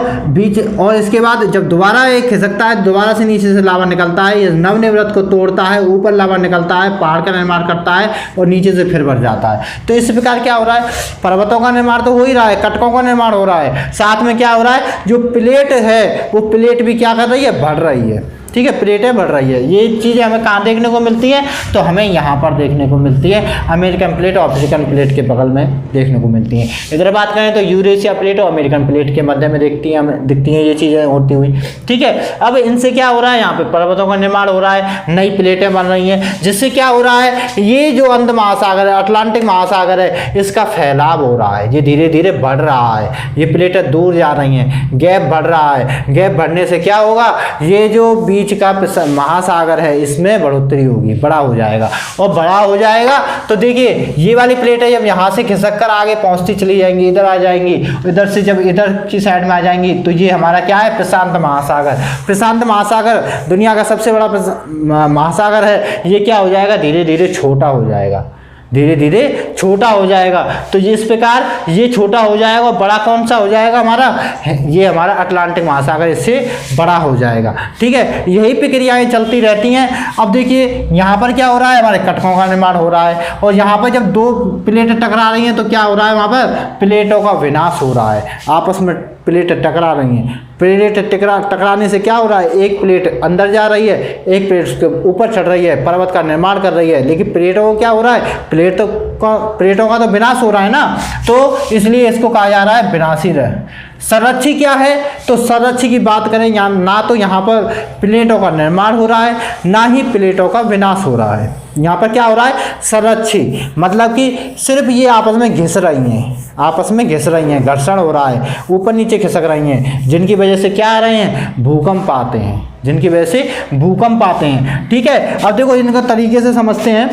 इसके बाद जब दोबारा एक खिसकता है, दोबारा से नीचे से लावा निकलता है, ये नवनिर्मित को तोड़ता है, ऊपर लावा निकलता है, पहाड़ का निर्माण करता है, और नीचे से फिर भर जाता है। तो इस प्रकार क्या हो रहा है, पर्वतों का निर्माण तो हो ही रहा है, कटकों का निर्माण हो रहा है, साथ में क्या हो रहा है, जो प्लेट है वो प्लेट भी क्या कर रही है, भर रही है। ठीक है, प्लेटें बढ़ रही है। ये चीज़ें हमें कहाँ देखने को मिलती है, तो हमें यहाँ पर देखने को मिलती है, अमेरिकन प्लेट और अफ्रीकन प्लेट के बगल में देखने को मिलती हैं। इधर बात करें तो यूरेशिया प्लेट और अमेरिकन प्लेट के मध्य में दिखती हैं ये चीज़ें होती हुई। ठीक है, अब इनसे क्या हो रहा है, यहाँ पे पर्वतों का निर्माण हो रहा है, नई प्लेटें बन रही हैं, जिससे क्या हो रहा है, ये जो अंध महासागर है, अटलांटिक महासागर है, इसका फैलाव हो रहा है, ये धीरे धीरे बढ़ रहा है, ये प्लेटें दूर जा रही हैं, गैप बढ़ रहा है। गैप बढ़ने से क्या होगा, ये जो बीच का महासागर है इसमें बढ़ोतरी होगी, बड़ा हो जाएगा, और बड़ा हो जाएगा तो देखिए ये वाली प्लेट है, जब यहाँ से खिसक कर आगे पहुँचती चली जाएंगी, इधर आ जाएंगी, इधर से जब इधर की साइड में आ जाएंगी तो ये हमारा क्या है, प्रशांत महासागर। प्रशांत महासागर दुनिया का सबसे बड़ा महासागर है, ये क्या हो जाएगा, धीरे धीरे छोटा हो जाएगा, धीरे धीरे छोटा हो जाएगा। तो ये इस प्रकार ये छोटा हो जाएगा, और बड़ा कौन सा हो जाएगा हमारा, ये हमारा अटलांटिक महासागर इससे बड़ा हो जाएगा। ठीक है, यही प्रक्रियाएं चलती रहती हैं। अब देखिए यहाँ पर क्या हो रहा है, हमारे कटकों का निर्माण हो रहा है, और यहाँ पर जब दो प्लेटें टकरा रही हैं तो क्या हो रहा है, वहाँ पर प्लेटों का विनाश हो रहा है, आपस में प्लेटें टकरा रही हैं। प्लेट टकराने से क्या हो रहा है, एक प्लेट अंदर जा रही है, एक प्लेट उसके ऊपर चढ़ रही है, पर्वत का निर्माण कर रही है, लेकिन प्लेटों को क्या हो रहा है, प्लेटों का तो विनाश हो रहा है ना, तो इसलिए इसको कहा जा रहा है विनाशी रह। संरक्षी क्या है, तो संरक्षी की बात करें यहाँ, ना तो यहाँ पर प्लेटों का निर्माण हो रहा है, ना ही प्लेटों का विनाश हो रहा है। यहाँ पर क्या हो रहा है, संरक्षी मतलब कि सिर्फ ये आपस में घिस रही हैं, आपस में घिस रही हैं, घर्षण हो रहा है, ऊपर नीचे खिसक रही हैं, जिनकी वजह से क्या आ रहे हैं, भूकंप आते हैं, जिनकी वजह से भूकंप आते हैं। ठीक है, अब देखो इनका तरीके से समझते हैं।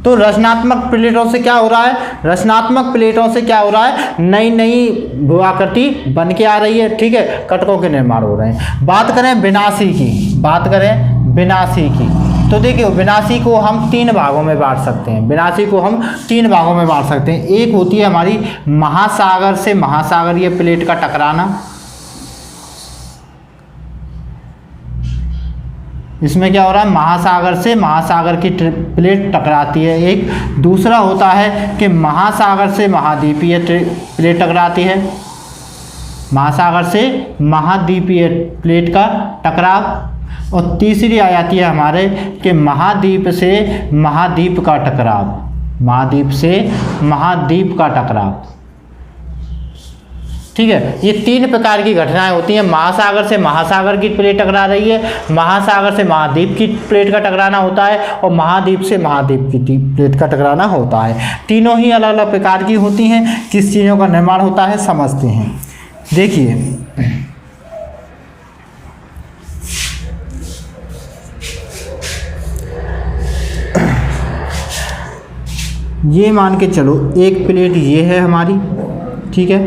तो रचनात्मक प्लेटों से क्या हो रहा है, रचनात्मक प्लेटों से क्या हो रहा है, नई नई भूआकृति बन के आ रही है। ठीक है, कटकों के निर्माण हो रहे हैं। बात करें विनाशी की, बात करें विनाशी की, तो देखिए विनाशी को हम तीन भागों में बांट सकते हैं, विनाशी को हम तीन भागों में बांट सकते हैं। एक होती है हमारी महासागर से महासागरीय प्लेट का टकराना, इसमें क्या हो रहा है, महासागर से महासागर की प्लेट टकराती है। एक दूसरा होता है कि महासागर से महाद्वीपीय प्लेट टकराती है, महासागर से महाद्वीपीय प्लेट का टकराव। और तीसरी आ जाती है हमारे कि महाद्वीप से महाद्वीप का टकराव, महाद्वीप से महाद्वीप का टकराव। ठीक है, ये तीन प्रकार की घटनाएं होती हैं। महासागर से महासागर की प्लेट टकरा रही है, महासागर से महाद्वीप की प्लेट का टकराना होता है, और महाद्वीप से महाद्वीप की प्लेट का टकराना होता है। तीनों ही अलग अलग प्रकार की होती हैं। किस चीज़ों का निर्माण होता है समझते हैं। देखिए ये मान के चलो एक प्लेट ये है हमारी, ठीक है,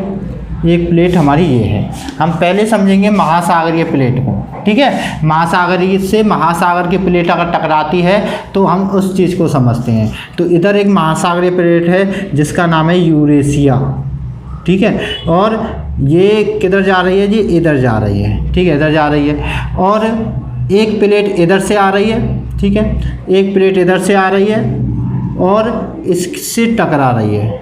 एक प्लेट हमारी ये है। हम पहले समझेंगे महासागरीय प्लेट को। ठीक है, महासागरीय से महासागर की प्लेट अगर टकराती है तो हम उस चीज़ को समझते हैं। तो इधर एक महासागरीय प्लेट है जिसका नाम है यूरेशिया। ठीक है, और ये किधर जा रही है जी, इधर जा रही है। ठीक है, इधर जा रही है, और एक प्लेट इधर से आ रही है। ठीक है, एक प्लेट इधर से आ रही है और इससे टकरा रही है।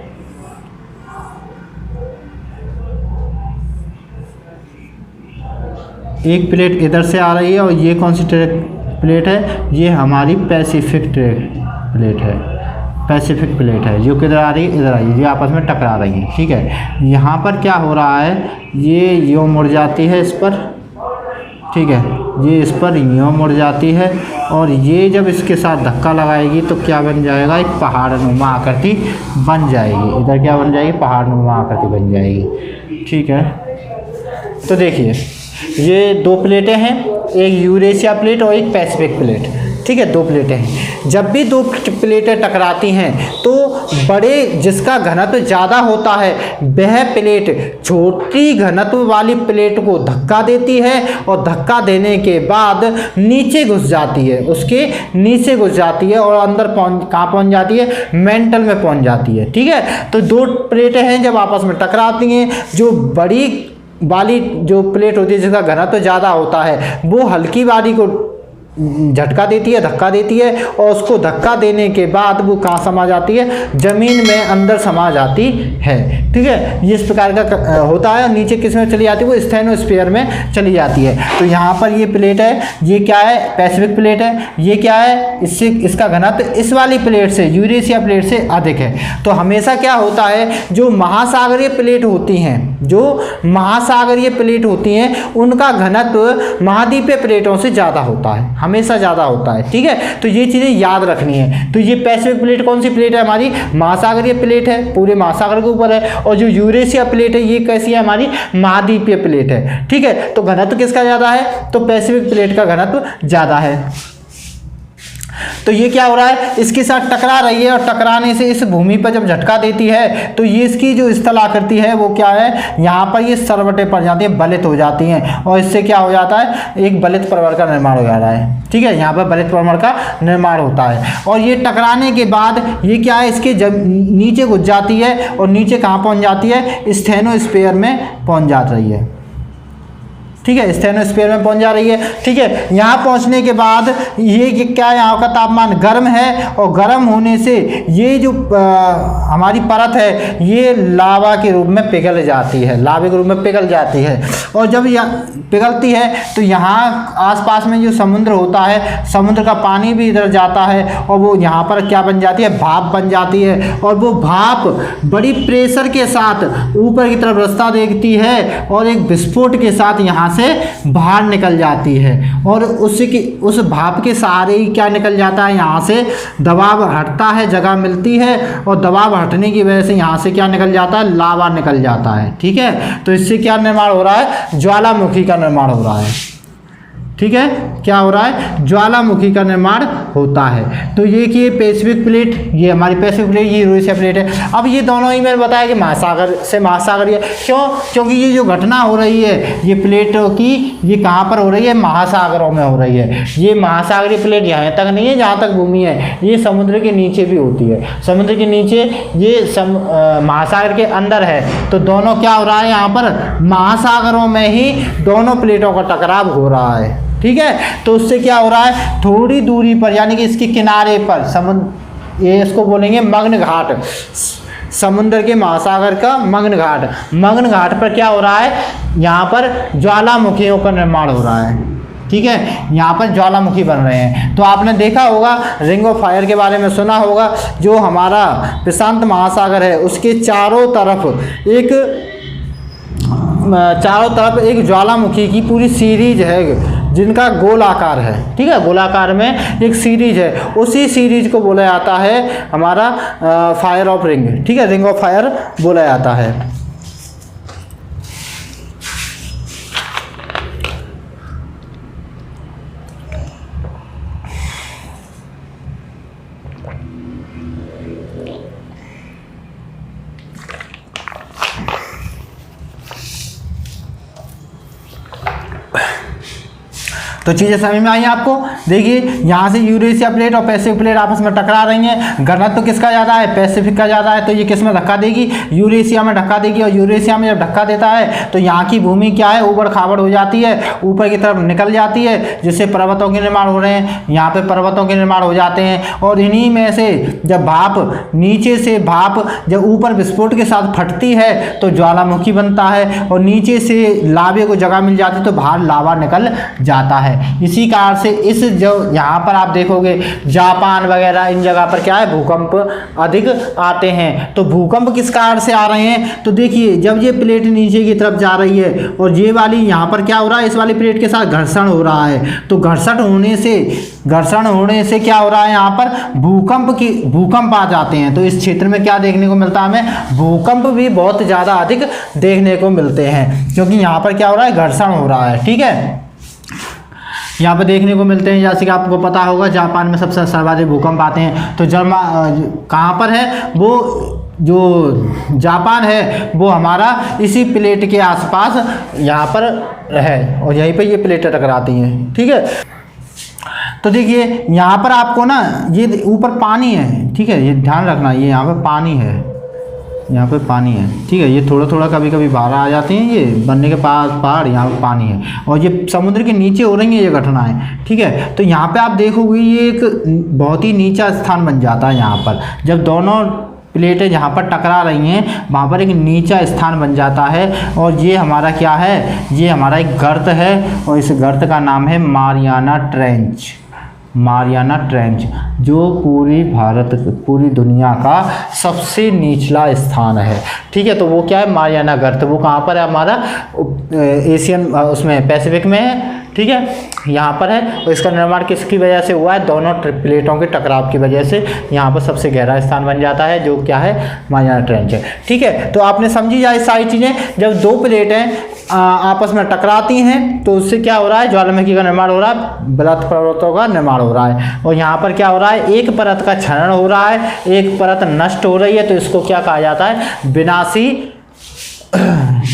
एक प्लेट इधर से आ रही है, और ये कौन सी प्लेट है, ये हमारी पैसिफिक प्लेट है, पैसिफिक प्लेट है। जो किधर आ रही है, इधर आई है, ये आपस में टकरा रही है। ठीक है, यहाँ पर क्या हो रहा है, ये यूँ मुड़ जाती है इस पर। ठीक है, ये इस पर यूँ मुड़ जाती है, और ये जब इसके साथ धक्का लगाएगी तो क्या बन जाएगा, एक पहाड़नुमा आकृति बन जाएगी। इधर क्या बन जाएगी, पहाड़नुमा आकृति बन जाएगी। ठीक है, तो देखिए ये दो प्लेटें हैं, एक यूरेशिया प्लेट और एक पैसिफिक प्लेट। ठीक है, दो प्लेटें हैं। जब भी दो प्लेटें टकराती हैं तो बड़े जिसका घनत्व ज़्यादा होता है वह प्लेट छोटी घनत्व वाली प्लेट को धक्का देती है, और धक्का देने के बाद नीचे घुस जाती है, उसके नीचे घुस जाती है, और अंदर कहाँ पहुँच जाती है, मेंटल में पहुँच जाती है। ठीक है, तो दो प्लेटें हैं जब आपस में टकराती हैं, जो बड़ी वाली जो प्लेट होती है जिसका घनत्व ज़्यादा होता है वो हल्की वाली को झटका देती है, धक्का देती है, और उसको धक्का देने के बाद वो कहाँ समा जाती है, ज़मीन में अंदर समा जाती है। ठीक है, ये इस प्रकार का होता है। नीचे किस में चली जाती है, वो स्टेनोस्फीयर में चली जाती है। तो यहाँ पर ये प्लेट है, ये क्या है, पैसिफिक प्लेट है। ये क्या है, इससे इसका घनत्व इस वाली प्लेट से, यूरेशिया प्लेट से अधिक है। तो हमेशा क्या होता है, जो महासागरीय प्लेट होती हैं, जो महासागरीय प्लेट होती हैं, उनका घनत्व महाद्वीपीय प्लेटों से ज़्यादा होता है, हमेशा ज़्यादा होता है। ठीक है, तो ये चीज़ें याद रखनी है। तो ये पैसिफिक प्लेट कौन सी प्लेट है, हमारी महासागरीय प्लेट है, पूरे महासागर के ऊपर है। और जो यूरेशिया प्लेट है, ये कैसी है, हमारी महाद्वीपीय प्लेट है। ठीक है, तो घनत्व किसका ज़्यादा है, तो पैसिफिक प्लेट का घनत्व ज़्यादा है। तो ये क्या हो रहा है, इसके साथ टकरा रही है, और टकराने से इस भूमि पर जब झटका देती है तो ये इसकी जो स्थल आकृति है वो क्या है, यहाँ पर ये सरवटें पड़ जाती है, बलित हो जाती हैं, और इससे क्या हो जाता है, एक बलित परवल का निर्माण हो जाता है। ठीक है, यहाँ पर बलित परवल का निर्माण होता है। और ये टकराने के बाद ये क्या है, इसके नीचे घुस जाती है, और नीचे कहाँ पहुँच जाती है, स्टेनोस्फीयर में पहुँच जा रही है। ठीक है, स्टेनोस्फीयर में पहुंच जा रही है। ठीक है, यहाँ पहुंचने के बाद ये क्या है, यहाँ का तापमान गर्म है, और गर्म होने से ये जो हमारी परत है, ये लावा के रूप में पिघल जाती है, लावे के रूप में पिघल जाती है। और जब यह पिघलती है तो यहाँ आसपास में जो समुद्र होता है, समुद्र का पानी भी इधर जाता है, और वो यहाँ पर क्या बन जाती है, भाप बन जाती है। और वो भाप बड़ी प्रेशर के साथ ऊपर की तरफ रास्ता देखती है, और एक विस्फोट के साथ यहाँ से बाहर निकल जाती है। और उस भाप के सहारे ही क्या निकल जाता है, यहाँ से दबाव हटता है, जगह मिलती है, और दबाव हटने की वजह से यहाँ से क्या निकल जाता है, लावा निकल जाता है। ठीक है, तो इससे क्या निर्माण हो रहा है, ज्वालामुखी का निर्माण हो रहा है। ठीक है, क्या हो रहा है, ज्वालामुखी का निर्माण होता है। तो ये कि पैसिफिक प्लेट, ये हमारी पैसिफिक प्लेट, ये यूरेशिया प्लेट है। अब ये दोनों ही मैंने बताया कि महासागर से महासागरीय, क्यों, क्योंकि ये जो घटना हो रही है ये प्लेटों की, ये कहाँ पर हो रही है, महासागरों में हो रही है। ये महासागरीय प्लेट यहाँ तक नहीं है जहाँ तक भूमि है, ये समुद्र के नीचे भी होती है, समुद्र के नीचे, ये महासागर के अंदर है। तो दोनों क्या हो रहा है, यहाँ पर महासागरों में ही दोनों प्लेटों का टकराव हो रहा है। ठीक है, तो उससे क्या हो रहा है, थोड़ी दूरी पर, यानी कि इसके किनारे पर समुद्र, ये इसको बोलेंगे मग्न घाट, समुद्र के महासागर का मग्न घाट, मग्न घाट पर क्या हो रहा है, यहाँ पर ज्वालामुखियों का निर्माण हो रहा है। ठीक है, यहाँ पर ज्वालामुखी बन रहे हैं। तो आपने देखा होगा, रिंग ऑफ फायर के बारे में सुना होगा, जो हमारा प्रशांत महासागर है उसके चारों तरफ एक ज्वालामुखी की पूरी सीरीज है, जिनका गोल आकार है। ठीक है, गोलाकार में एक सीरीज है, उसी सीरीज को बोला जाता है हमारा फायर ऑफ रिंग। ठीक है, रिंग ऑफ फायर बोला जाता है। तो चीज़ें समझ में आई आपको। देखिए यहाँ से यूरेशिया प्लेट और पैसिफिक प्लेट आपस में टकरा रही हैं। घनत्व तो किसका ज़्यादा है, पैसिफिक का ज़्यादा है, तो ये किस में धक्का देगी, यूरेशिया में धक्का देगी। और यूरेशिया में जब धक्का देता है तो यहाँ की भूमि क्या है, ऊबड़ खाबड़ हो जाती है, ऊपर की तरफ निकल जाती है, जिससे पर्वतों के निर्माण हो रहे हैं। यहाँ पे पर्वतों के निर्माण हो जाते हैं। और इन्हीं में से जब भाप नीचे से भाप जब ऊपर विस्फोट के साथ फटती है तो ज्वालामुखी बनता है, और नीचे से लावे को जगह मिल जाती है तो बाहर लावा निकल जाता है। इसी कारण से इस जो यहाँ पर आप देखोगे जापान वगैरह इन जगह पर क्या है, भूकंप अधिक आते हैं। तो भूकंप किस कारण से आ रहे हैं, तो देखिए जब ये प्लेट नीचे की तरफ जा रही है और ये वाली यहाँ पर क्या हो रहा है, इस वाली प्लेट के साथ घर्षण हो रहा है, तो घर्षण होने से क्या हो रहा है, यहाँ पर भूकंप आ जाते हैं। तो इस क्षेत्र में क्या देखने को मिलता है, हमें भूकंप भी बहुत ज़्यादा अधिक देखने को मिलते हैं, क्योंकि यहाँ पर क्या हो रहा है, घर्षण हो रहा है। ठीक है, यहाँ पर देखने को मिलते हैं, जैसे कि आपको पता होगा जापान में सबसे सर्वाधिक भूकंप आते हैं। तो कहाँ पर है वो, जो जापान है वो हमारा इसी प्लेट के आसपास यहाँ पर है, और यहीं पे ये प्लेटें टकराती हैं। ठीक है, तो देखिए यहाँ पर आपको ना ये ऊपर पानी है, ठीक है, ये ध्यान रखना, ये यहाँ पर पानी है, यहाँ पे पानी है, ठीक है। ये थोड़ा थोड़ा कभी कभी बाहर आ जाते हैं, ये बनने के पास पहाड़, यहाँ पे पानी है और ये समुद्र के नीचे हो रही है ये घटनाएं, ठीक है। तो यहाँ पे आप देखोगे ये एक बहुत ही नीचा स्थान बन जाता है। यहाँ पर जब दोनों प्लेटें जहाँ पर टकरा रही हैं वहाँ पर एक नीचा स्थान बन जाता है और ये हमारा क्या है, ये हमारा एक गर्त है और इस गर्त का नाम है मारियाना ट्रेंच। मारियाना ट्रेंच जो पूरी दुनिया का सबसे निचला स्थान है, ठीक है। तो वो क्या है, मारियाना गर्त, वो कहाँ पर है, हमारा एशियन उसमें पैसिफिक में है, ठीक है, यहाँ पर है। और इसका निर्माण किसकी वजह से हुआ है, दोनों प्लेटों के टकराव की वजह से यहाँ पर सबसे गहरा स्थान बन जाता है जो क्या है, मारियाना ट्रेंच है, ठीक है। तो आपने समझी जाए सारी चीज़ें। जब दो प्लेटें आपस में टकराती हैं तो उससे क्या हो रहा है, ज्वालामुखी का निर्माण हो रहा है, बृहद पर्वतों का निर्माण हो रहा है। और यहाँ पर क्या हो रहा है, एक परत का क्षरण हो रहा है, एक परत नष्ट हो रही है, तो इसको क्या कहा जाता है,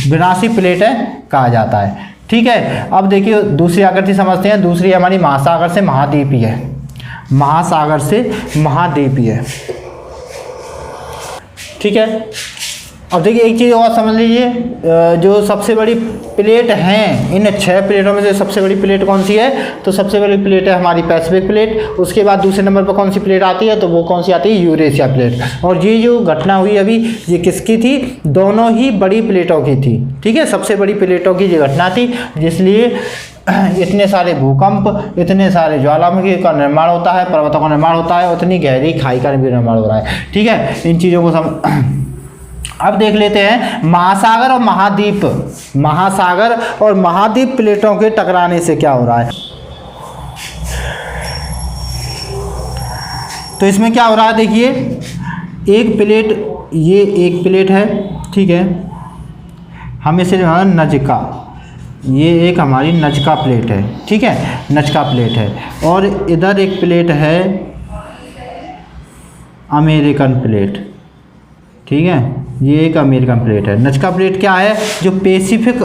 विनाशी प्लेटें कहा जाता है, ठीक है। अब देखिए दूसरी आकृति समझते हैं। दूसरी हमारी महासागर से महाद्वीपीय है, महासागर से महाद्वीपीय, ठीक है। अब देखिए एक चीज़ और समझ लीजिए, जो सबसे बड़ी प्लेट हैं इन 6 प्लेटों में से सबसे बड़ी प्लेट कौन सी है, तो सबसे बड़ी प्लेट है हमारी पैसिफिक प्लेट। उसके बाद दूसरे नंबर पर कौन सी प्लेट आती है, तो वो कौन सी आती है, यूरेशिया प्लेट। और ये जो घटना हुई अभी, ये किसकी थी, दोनों ही बड़ी प्लेटों की थी, ठीक है, सबसे बड़ी प्लेटों की ये घटना थी, जिसलिए इतने सारे भूकंप, इतने सारे ज्वालामुखी का निर्माण होता है, पर्वतों का निर्माण होता है, उतनी गहरी खाई का भी निर्माण हो रहा है, ठीक है। इन चीज़ों को अब देख लेते हैं महासागर और महाद्वीप। महासागर और महाद्वीप प्लेटों के टकराने से क्या हो रहा है, तो इसमें क्या हो रहा है, देखिए एक प्लेट, ये एक प्लेट है, ठीक है, हम इसे नजका, ये एक हमारी नजका प्लेट है, ठीक है, नजका प्लेट है। और इधर एक प्लेट है अमेरिकन प्लेट, ठीक है, ये एक अमेरिकन प्लेट है। नजका प्लेट क्या है, जो पैसिफिक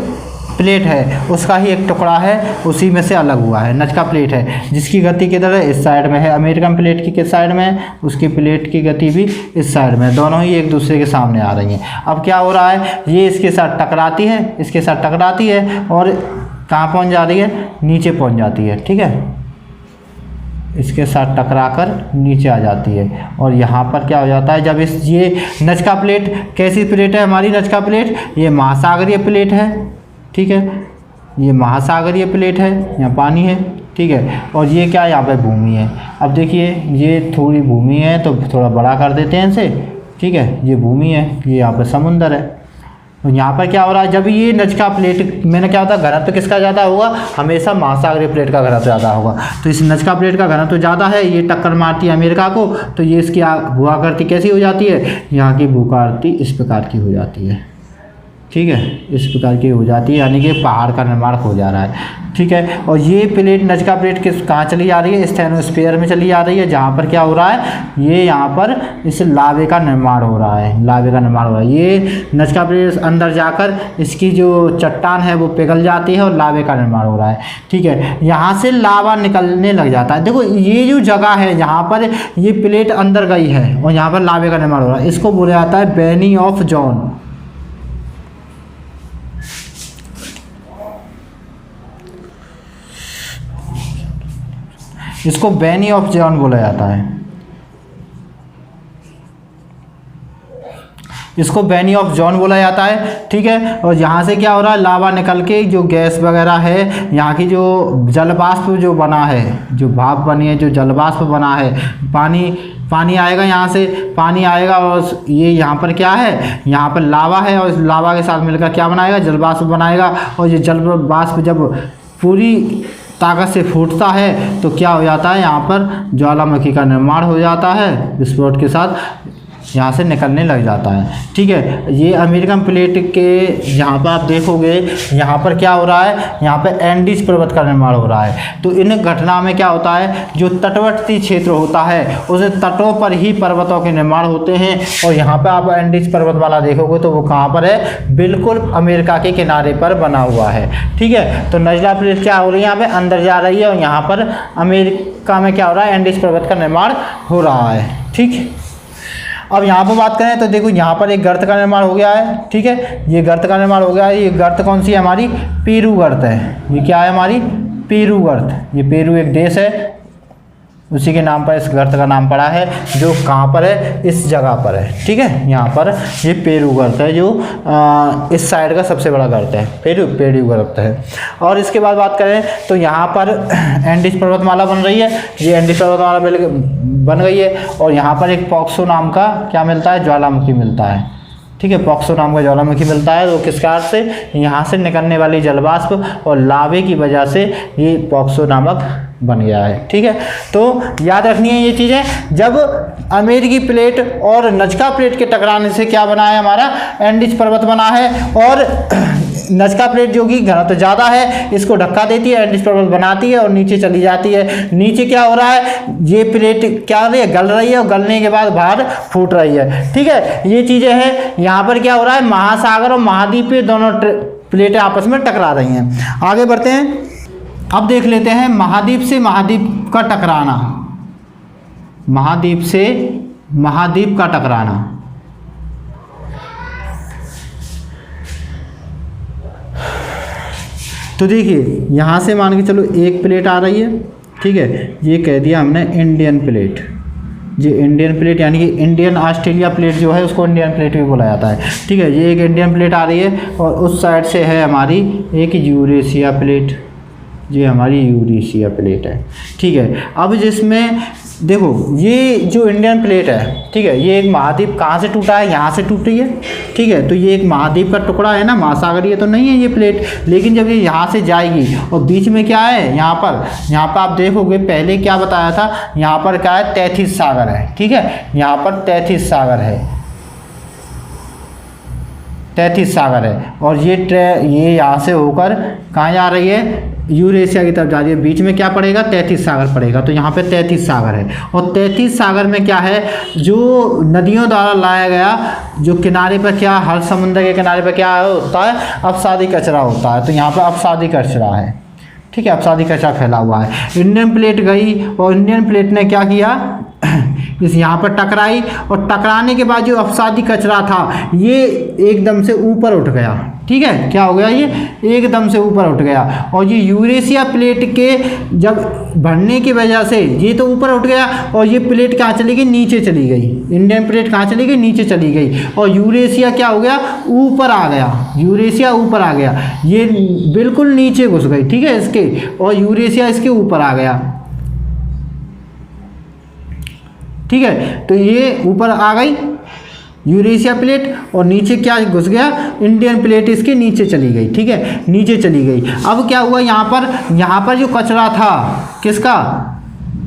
प्लेट है उसका ही एक टुकड़ा है, उसी में से अलग हुआ है, नजका प्लेट है, जिसकी गति किधर है, इस साइड में है। अमेरिकन प्लेट की किस साइड में है, उसकी प्लेट की गति भी इस साइड में है, दोनों ही एक दूसरे के सामने आ रही हैं। अब क्या हो रहा है, ये इसके साथ टकराती है, इसके साथ टकराती है और कहाँ पहुँच जा रही है, नीचे पहुँच जाती है, ठीक है, इसके साथ टकराकर नीचे आ जाती है। और यहाँ पर क्या हो जाता है, जब ये नजका प्लेट कैसी प्लेट है, हमारी नजका प्लेट ये महासागरीय प्लेट है, ठीक है, ये महासागरीय प्लेट है, यहाँ पानी है, ठीक है, और ये क्या, यहाँ पे भूमि है। अब देखिए ये थोड़ी भूमि है तो थोड़ा बड़ा कर देते हैं इसे, ठीक है, ये भूमि है, ये यहाँ पर समुंदर है। तो यहाँ पर क्या हो रहा है, जब ये नजका प्लेट, मैंने क्या होता है, घनत्व किसका ज़्यादा होगा, हमेशा महासागरीय प्लेट का घनत्व ज़्यादा होगा। तो इस नजका प्लेट का घनत्व ज़्यादा है, ये टक्कर मारती है अमेरिका को, तो ये इसकी भूआकृति कैसी हो जाती है, यहाँ की भूआकृति इस प्रकार की हो जाती है, ठीक है, इस प्रकार की हो जाती है, यानी कि पहाड़ का निर्माण हो जा रहा है, ठीक है। और ये प्लेट नजका प्लेट किस कहाँ चली जा रही है, स्टेनोस्फीयर में चली जा रही है, जहाँ पर क्या हो रहा है, ये यहाँ पर इस लावे का निर्माण हो रहा है, लावे का निर्माण हो रहा है। ये नजका प्लेट अंदर जाकर इसकी जो चट्टान है वो पिघल जाती है और लावे का निर्माण हो रहा है, ठीक है, यहाँ से लावा निकलने लग जाता है। देखो ये जो जगह है जहाँ पर ये प्लेट अंदर गई है और यहाँ पर लावे का निर्माण हो रहा है, इसको बोला जाता है बैनी ऑफ जॉन। इसको बैनी ऑफ जॉन बोला जाता है, इसको बैनी ऑफ जॉन बोला जाता है, ठीक है। और यहाँ से क्या हो रहा है, लावा निकल के जो गैस वगैरह है, यहाँ की जो जलवाष्प जो बना है, जो भाप बनी है, जो जलवाष्प बना है, पानी आएगा, यहाँ से पानी आएगा और ये यहाँ पर क्या है, यहाँ पर लावा है और इस लावा के साथ मिलकर क्या बनाएगा, जलवाष्प बनाएगा। और ये जलवाष्प जब पूरी ताकत से फूटता है तो क्या हो जाता है, यहाँ पर ज्वालामुखी का निर्माण हो जाता है, विस्फोट के साथ यहाँ से निकलने लग जाता है, ठीक है। ये अमेरिकन प्लेट के यहाँ पर आप देखोगे, यहाँ पर क्या हो रहा है, यहाँ पर एंडीज पर्वत का निर्माण हो रहा है। तो इन घटना में क्या होता है, जो तटवर्ती क्षेत्र होता है उस तटों पर ही पर्वतों के निर्माण होते हैं। और यहाँ पर आप एंडीज पर्वत वाला देखोगे तो वो कहाँ पर है, बिल्कुल अमेरिका के किनारे पर बना हुआ है, ठीक है। तो नजला प्लेट क्या हो रही है, यहाँ पर अंदर जा रही है और यहाँ पर अमेरिका में क्या हो रहा है, एंडीज पर्वत का निर्माण हो रहा है, ठीक। अब यहाँ पर बात करें तो देखो यहाँ पर एक गर्त का निर्माण हो गया है, ठीक है, ये गर्त का निर्माण हो गया है। ये गर्त कौन सी है हमारी? पेरू गर्त है। ये क्या है हमारी? पेरू गर्त। ये पेरू एक देश है, उसी के नाम पर इस गर्त का नाम पड़ा है, जो कहाँ पर है? इस जगह पर है, ठीक है। यहाँ पर ये पेरू गर्त है, जो इस साइड का सबसे बड़ा गर्त है, पेरू गर्त है। और इसके बाद बात करें तो यहाँ पर एंडीज पर्वतमाला बन रही है। ये एंडीज पर्वतमाला बन गई है और यहाँ पर एक पॉक्सो नाम का क्या मिलता है? ज्वालामुखी मिलता है, ठीक है। पॉक्सो नाम का ज्वालामुखी मिलता है। तो किस कारण से? यहाँ से निकलने वाली जलवाष्प और लावे की वजह से ये पॉक्सो नामक बन गया है, ठीक है। तो याद रखनी है ये चीज़ें। जब अमेरिकी प्लेट और नजका प्लेट के टकराने से क्या बना है? हमारा एंडीज पर्वत बना है। और नजका प्लेट जो कि घनत्व ज़्यादा है, इसको धक्का देती है, एंडीज पर्वत बनाती है और नीचे चली जाती है। नीचे क्या हो रहा है? ये प्लेट क्या हो रही है? गल रही है और गलने के बाद बाहर फूट रही है, ठीक है। ये चीज़ें हैं। यहाँ पर क्या हो रहा है? महासागर और महाद्वीप दोनों प्लेटें आपस में टकरा रही हैं। आगे बढ़ते हैं। अब देख लेते हैं महाद्वीप से महाद्वीप का टकराना। महाद्वीप से महाद्वीप का टकराना। तो देखिए यहाँ से मान के चलो एक प्लेट आ रही है, ठीक है। ये कह दिया हमने इंडियन प्लेट। ये इंडियन प्लेट यानी कि इंडियन ऑस्ट्रेलिया प्लेट जो है उसको इंडियन प्लेट भी बोला जाता है, ठीक है। ये एक इंडियन प्लेट आ रही है और उस साइड से है हमारी एक यूरेशिया प्लेट। ये हमारी यूरेशिया प्लेट है, ठीक है। अब जिसमें देखो ये जो इंडियन प्लेट है, ठीक है, ये एक महाद्वीप कहाँ से टूटा है? यहाँ से टूटी है, ठीक है। तो ये एक महाद्वीप का टुकड़ा है ना, महासागरीय तो नहीं है ये प्लेट। लेकिन जब ये यहाँ से जाएगी और बीच में क्या है? यहाँ पर आप देखोगे पहले क्या बताया था? यहाँ पर क्या है? तैथिस सागर है, ठीक है। यहाँ पर तैथिस सागर है, तैथिस सागर है। और ये यहाँ से होकर कहाँ जा रही है? यूरेशिया की तरफ जा रही है। बीच में क्या पड़ेगा? तैथिस सागर पड़ेगा। तो यहाँ पे तैथिस सागर है। और तैथिस सागर में क्या है? जो नदियों द्वारा लाया गया, जो किनारे पर क्या, हर समुद्र के किनारे पर क्या होता है? अपसादी कचरा होता है। तो यहाँ पर अपसादी कचरा है, ठीक है। अपसादी कचरा फैला हुआ है। इंडियन प्लेट गई और इंडियन प्लेट ने क्या किया? इस यहाँ पर टकराई और टकराने के बाद जो अपसादी कचरा था ये एकदम से ऊपर उठ गया, ठीक है। क्या हो गया? ये एकदम से ऊपर उठ गया। और ये यूरेशिया प्लेट के जब बढ़ने की वजह से ये तो ऊपर उठ गया और ये प्लेट कहाँ चली गई? नीचे चली गई। इंडियन प्लेट कहाँ चली गई? नीचे चली गई। और यूरेशिया क्या हो गया? ऊपर आ गया। यूरेशिया ऊपर आ गया। ये बिल्कुल नीचे घुस गई, ठीक है, इसके, और यूरेशिया इसके ऊपर आ गया, ठीक है। तो ये ऊपर आ गई यूरेशिया प्लेट और नीचे क्या घुस गया? इंडियन प्लेट इसके नीचे चली गई, ठीक है, नीचे चली गई। अब क्या हुआ? यहाँ पर जो कचरा था, किसका?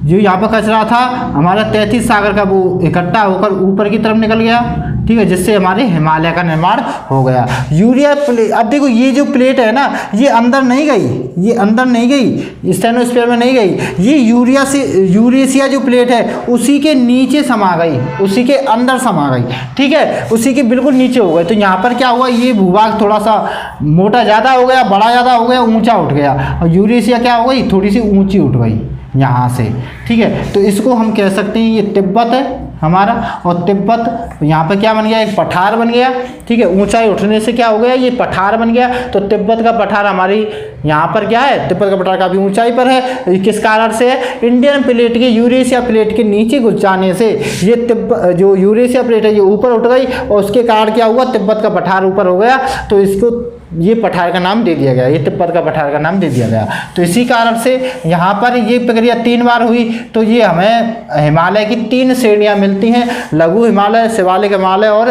जो यहाँ पर कचरा था हमारा तैथिस सागर का, वो इकट्ठा होकर ऊपर की तरफ निकल गया, ठीक है, जिससे हमारे हिमालय का निर्माण हो गया। यूरिया प्लेट, अब देखो ये जो प्लेट है ना, ये अंदर नहीं गई, ये अंदर नहीं गई, स्टेनोस्फीयर में नहीं गई, ये यूरेशिया जो प्लेट है उसी के नीचे समा गई, उसी के अंदर समा गई, ठीक है, उसी के बिल्कुल नीचे हो गए। तो यहाँ पर क्या हुआ? ये भूभाग थोड़ा सा मोटा ज़्यादा हो गया, बड़ा ज़्यादा हो गया, ऊँचा उठ गया, और यूरेशिया क्या हो गई? थोड़ी सी ऊँची उठ गई यहाँ से, ठीक है। तो इसको हम कह सकते हैं ये तिब्बत है हमारा, और तिब्बत यहाँ पर क्या बन गया? एक पठार बन गया, ठीक है। ऊंचाई उठने से क्या हो गया? ये पठार बन गया। तो तिब्बत का पठार हमारी यहाँ पर क्या है? तिब्बत का पठार काफ़ी ऊंचाई पर है। किस कारण से है? इंडियन प्लेट के यूरेशिया प्लेट के नीचे घुस जाने से ये जो यूरेशिया प्लेट है ये ऊपर उठ गई, और उसके कारण क्या हुआ? तिब्बत का पठार ऊपर हो गया, तो इसको ये पठार का नाम दे दिया गया, ये तिब्बत का पठार का नाम दे दिया गया। तो इसी कारण से यहाँ पर ये प्रक्रिया 3 बार हुई। तो ये हमें हिमालय की 3 श्रेणियाँ मिलती हैं, लघु हिमालय, शिवालिक हिमालय और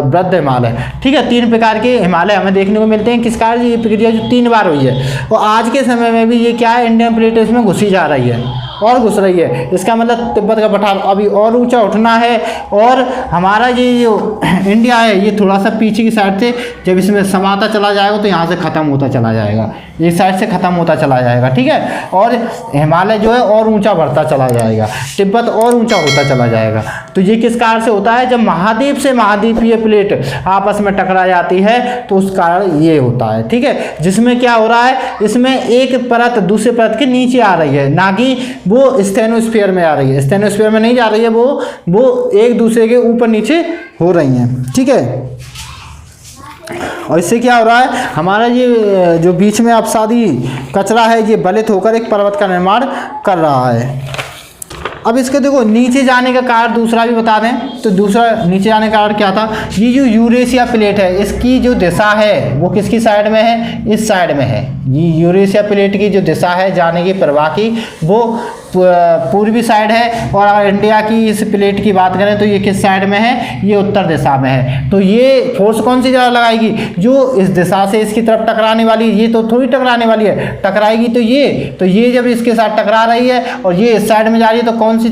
वृद्ध हिमालय, ठीक है। 3 प्रकार के हिमालय हमें देखने को मिलते हैं। किस कारण? ये प्रक्रिया जो 3 बार हुई है, और आज के समय में भी ये क्या है? इंडियन प्लेट इसमें घुसी जा रही है और घुस रही है। इसका मतलब तिब्बत का पठार अभी और ऊंचा उठना है, और हमारा ये जो इंडिया है ये थोड़ा सा पीछे की साइड से जब इसमें समाता चला जाएगा तो यहाँ से ख़त्म होता चला जाएगा, इस साइड से ख़त्म होता चला जाएगा, ठीक है। और हिमालय जो है और ऊंचा बढ़ता चला जाएगा, तिब्बत और ऊंचा होता चला जाएगा। तो ये किस कारण से होता है, जब महाद्वीप से महाद्वीपीय प्लेट आपस में टकरा जाती है तो उस कारण ये होता है। ठीक है, जिसमें क्या हो रहा है, इसमें एक परत दूसरे परत के नीचे आ रही है, ना कि वो स्टेनोस्फीयर में आ रही है। स्टेनोस्फीयर में नहीं जा रही है, वो एक दूसरे के ऊपर नीचे हो रही हैं। ठीक है, और इससे क्या हो रहा है, हमारा ये जो बीच में अपसादी कचरा है ये बलित होकर एक पर्वत का निर्माण कर रहा है। अब इसके देखो नीचे जाने का कारण दूसरा भी बता दें, तो दूसरा नीचे जाने का कारण क्या था, ये जो यूरेशिया प्लेट है इसकी जो दिशा है वो किसकी साइड में है, इस साइड में है। ये यूरेशिया प्लेट की जो दिशा है जाने की प्रवाह की वो पूर्वी साइड है, और अगर इंडिया की इस प्लेट की बात करें तो ये किस साइड में है, ये उत्तर दिशा में है। तो ये फोर्स कौन सी ज़्यादा लगाएगी, जो इस दिशा से इसकी तरफ टकराने वाली, ये तो थोड़ी टकराने वाली है, टकराएगी तो ये जब इसके साथ टकरा रही है और ये इस साइड में जा रही है तो कौन सी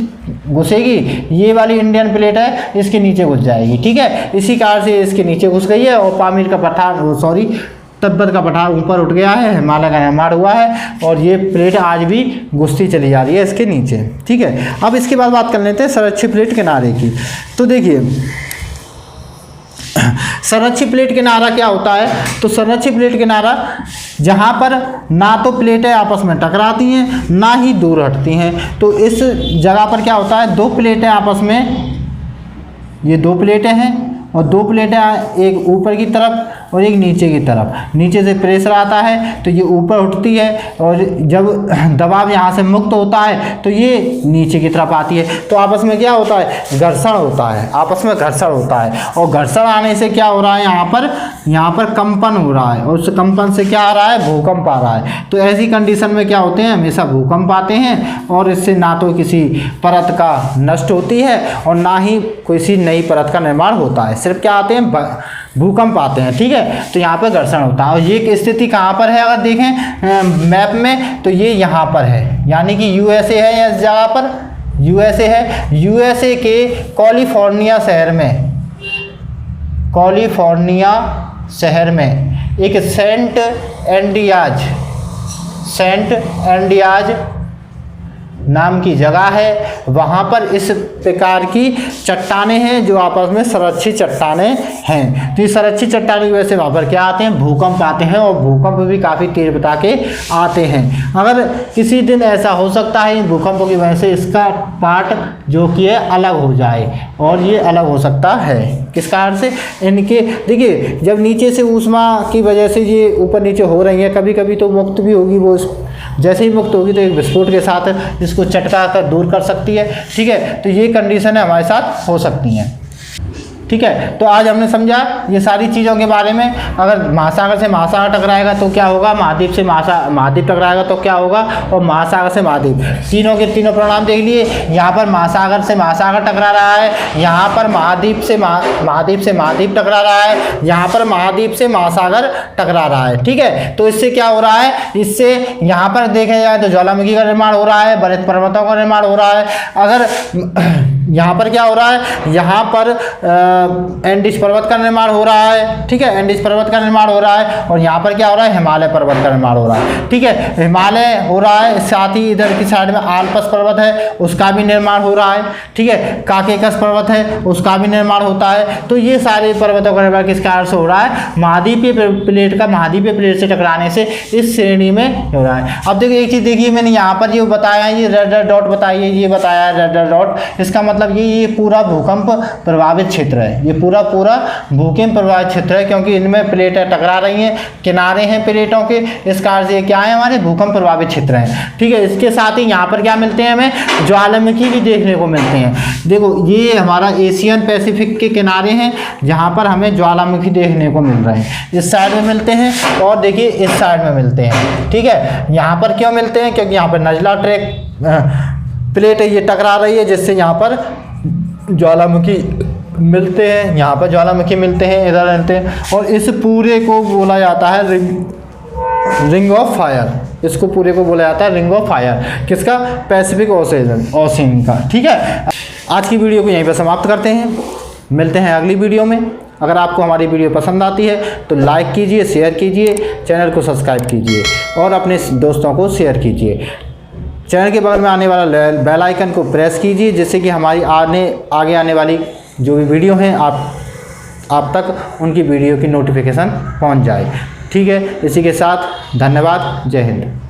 घुसेगी, ये वाली इंडियन प्लेट है इसके नीचे घुस जाएगी। ठीक है, इसी कारण से इसके नीचे घुस गई है और पामीर का पठार तिब्बत का पठार ऊपर उठ गया है, हिमालय का निर्माण हुआ है और ये प्लेट आज भी घुसती चली जा रही है इसके नीचे। ठीक है, अब इसके बाद बात कर लेते हैं संरक्षित प्लेट किनारे की। तो देखिए संरक्षित प्लेट किनारा क्या होता है, तो संरक्षित प्लेट किनारा जहाँ पर ना तो प्लेटें आपस में टकराती हैं ना ही दूर हटती हैं। तो इस जगह पर क्या होता है, दो प्लेटें आपस में, ये दो प्लेटें हैं और दो प्लेटें एक ऊपर की तरफ और एक नीचे की तरफ, नीचे से प्रेशर आता है तो ये ऊपर उठती है और जब दबाव यहाँ से मुक्त होता है तो ये नीचे की तरफ आती है। तो आपस में क्या होता है, घर्षण होता है, आपस में घर्षण होता है और घर्षण आने से क्या हो रहा है, यहाँ पर कंपन हो रहा है और उस कंपन से क्या आ रहा है, भूकंप आ रहा है। तो ऐसी कंडीशन में क्या होते हैं, हमेशा भूकंप आते हैं और इससे ना तो किसी परत का नष्ट होती है और ना ही किसी नई परत का निर्माण होता है, सिर्फ क्या आते हैं, भूकंप आते हैं। ठीक है, तो यहाँ पर घर्षण होता है और ये स्थिति कहाँ पर है, अगर देखें मैप में तो ये यहाँ पर है, यानी कि यूएसए है, इस जगह पर यूएसए है। यूएसए के कैलिफोर्निया शहर में एक सेंट एंडियाज नाम की जगह है, वहाँ पर इस प्रकार की चट्टानें हैं जो आपस में संरक्षित चट्टानें हैं। तो ये संरक्षित चट्टानों की वजह से वहाँ पर क्या आते हैं, भूकंप आते हैं और भूकंप भी काफ़ी तीव्रता के आते हैं। अगर किसी दिन ऐसा हो सकता है इन भूकंपों की वजह से इसका पार्ट जो कि है अलग हो जाए और ये अलग हो सकता है। किस कारण से, इनके देखिए जब नीचे से ऊष्मा की वजह से ये ऊपर नीचे हो रही है, कभी कभी तो मुक्त भी होगी, वो जैसे ही मुक्त होगी तो एक विस्फोट के साथ इसको चटका कर दूर कर सकती है। ठीक है, तो ये कंडीशन है हमारे साथ हो सकती हैं। ठीक है, तो आज हमने समझा ये सारी चीज़ों के बारे में। अगर महासागर से महासागर टकराएगा तो क्या होगा, महाद्वीप से महाद्वीप टकराएगा तो क्या होगा, और महासागर से महाद्वीप, तीनों के तीनों परिणाम देख लिए। यहाँ पर महासागर से महासागर टकरा रहा है, यहाँ पर महाद्वीप से महाद्वीप टकरा रहा है, यहाँ पर महाद्वीप से महासागर टकरा रहा है। ठीक है, तो इससे क्या हो रहा है, इससे यहाँ पर देखा जाए तो ज्वालामुखी का निर्माण हो रहा है, बलित पर्वतों का निर्माण हो रहा है। अगर यहाँ पर क्या हो रहा है, यहाँ पर एंडीज पर्वत का निर्माण हो रहा है। ठीक है, एंडीज पर्वत का निर्माण हो रहा है और यहाँ पर क्या हो रहा है, हिमालय पर्वत का निर्माण हो रहा है। ठीक है, हिमालय हो रहा है, साथ ही इधर की साइड में आल्प्स पर्वत है उसका भी निर्माण हो रहा है। ठीक है, काकेकस पर्वत है उसका भी निर्माण होता है। तो ये सारे पर्वतों का निर्माण किस कारण से हो रहा है, महाद्वीपीय प्लेट से टकराने से इस श्रेणी में हो रहा है। अब देखिए एक चीज़ देखिए, मैंने यहाँ पर जो बताया ये रेड डॉट बताइए, ये बताया रेड डॉट, इसका मतलब ये पूरा भूकंप प्रभावित क्षेत्र है, ये पूरा भूकंप प्रभावित क्षेत्र है, क्योंकि इनमें प्लेटें टकरा रही हैं, किनारे हैं प्लेटों के, इस कारण से क्या है, हमारे भूकंप प्रभावित क्षेत्र हैं। ठीक है, इसके साथ ही यहाँ पर क्या मिलते हैं, हमें ज्वालामुखी भी देखने को मिलते हैं। देखो ये हमारा एशियन पैसिफिक के किनारे हैं जहाँ पर हमें ज्वालामुखी देखने को मिल रहे हैं, इस साइड में मिलते हैं और देखिए इस साइड में मिलते हैं। ठीक है, यहाँ पर क्यों मिलते हैं, क्योंकि यहाँ पर नजला प्लेट है, ये टकरा रही है, जिससे यहाँ पर ज्वालामुखी मिलते हैं, यहाँ पर ज्वालामुखी मिलते हैं, इधर मिलते हैं, और इस पूरे को बोला जाता है रिंग ऑफ फायर। इसको पूरे को बोला जाता है रिंग ऑफ फायर, किसका, पैसिफिक ओशन का। ठीक है, आज की वीडियो को यहीं पर समाप्त करते हैं, मिलते हैं अगली वीडियो में। अगर आपको हमारी वीडियो पसंद आती है तो लाइक कीजिए, शेयर कीजिए, चैनल को सब्सक्राइब कीजिए और अपने दोस्तों को शेयर कीजिए। चैनल के बगल में आने वाला बेल आइकन को प्रेस कीजिए, जिससे कि हमारी आगे आने वाली जो भी वीडियो हैं आप तक उनकी वीडियो की नोटिफिकेशन पहुंच जाए। ठीक है, इसी के साथ धन्यवाद। जय हिंद।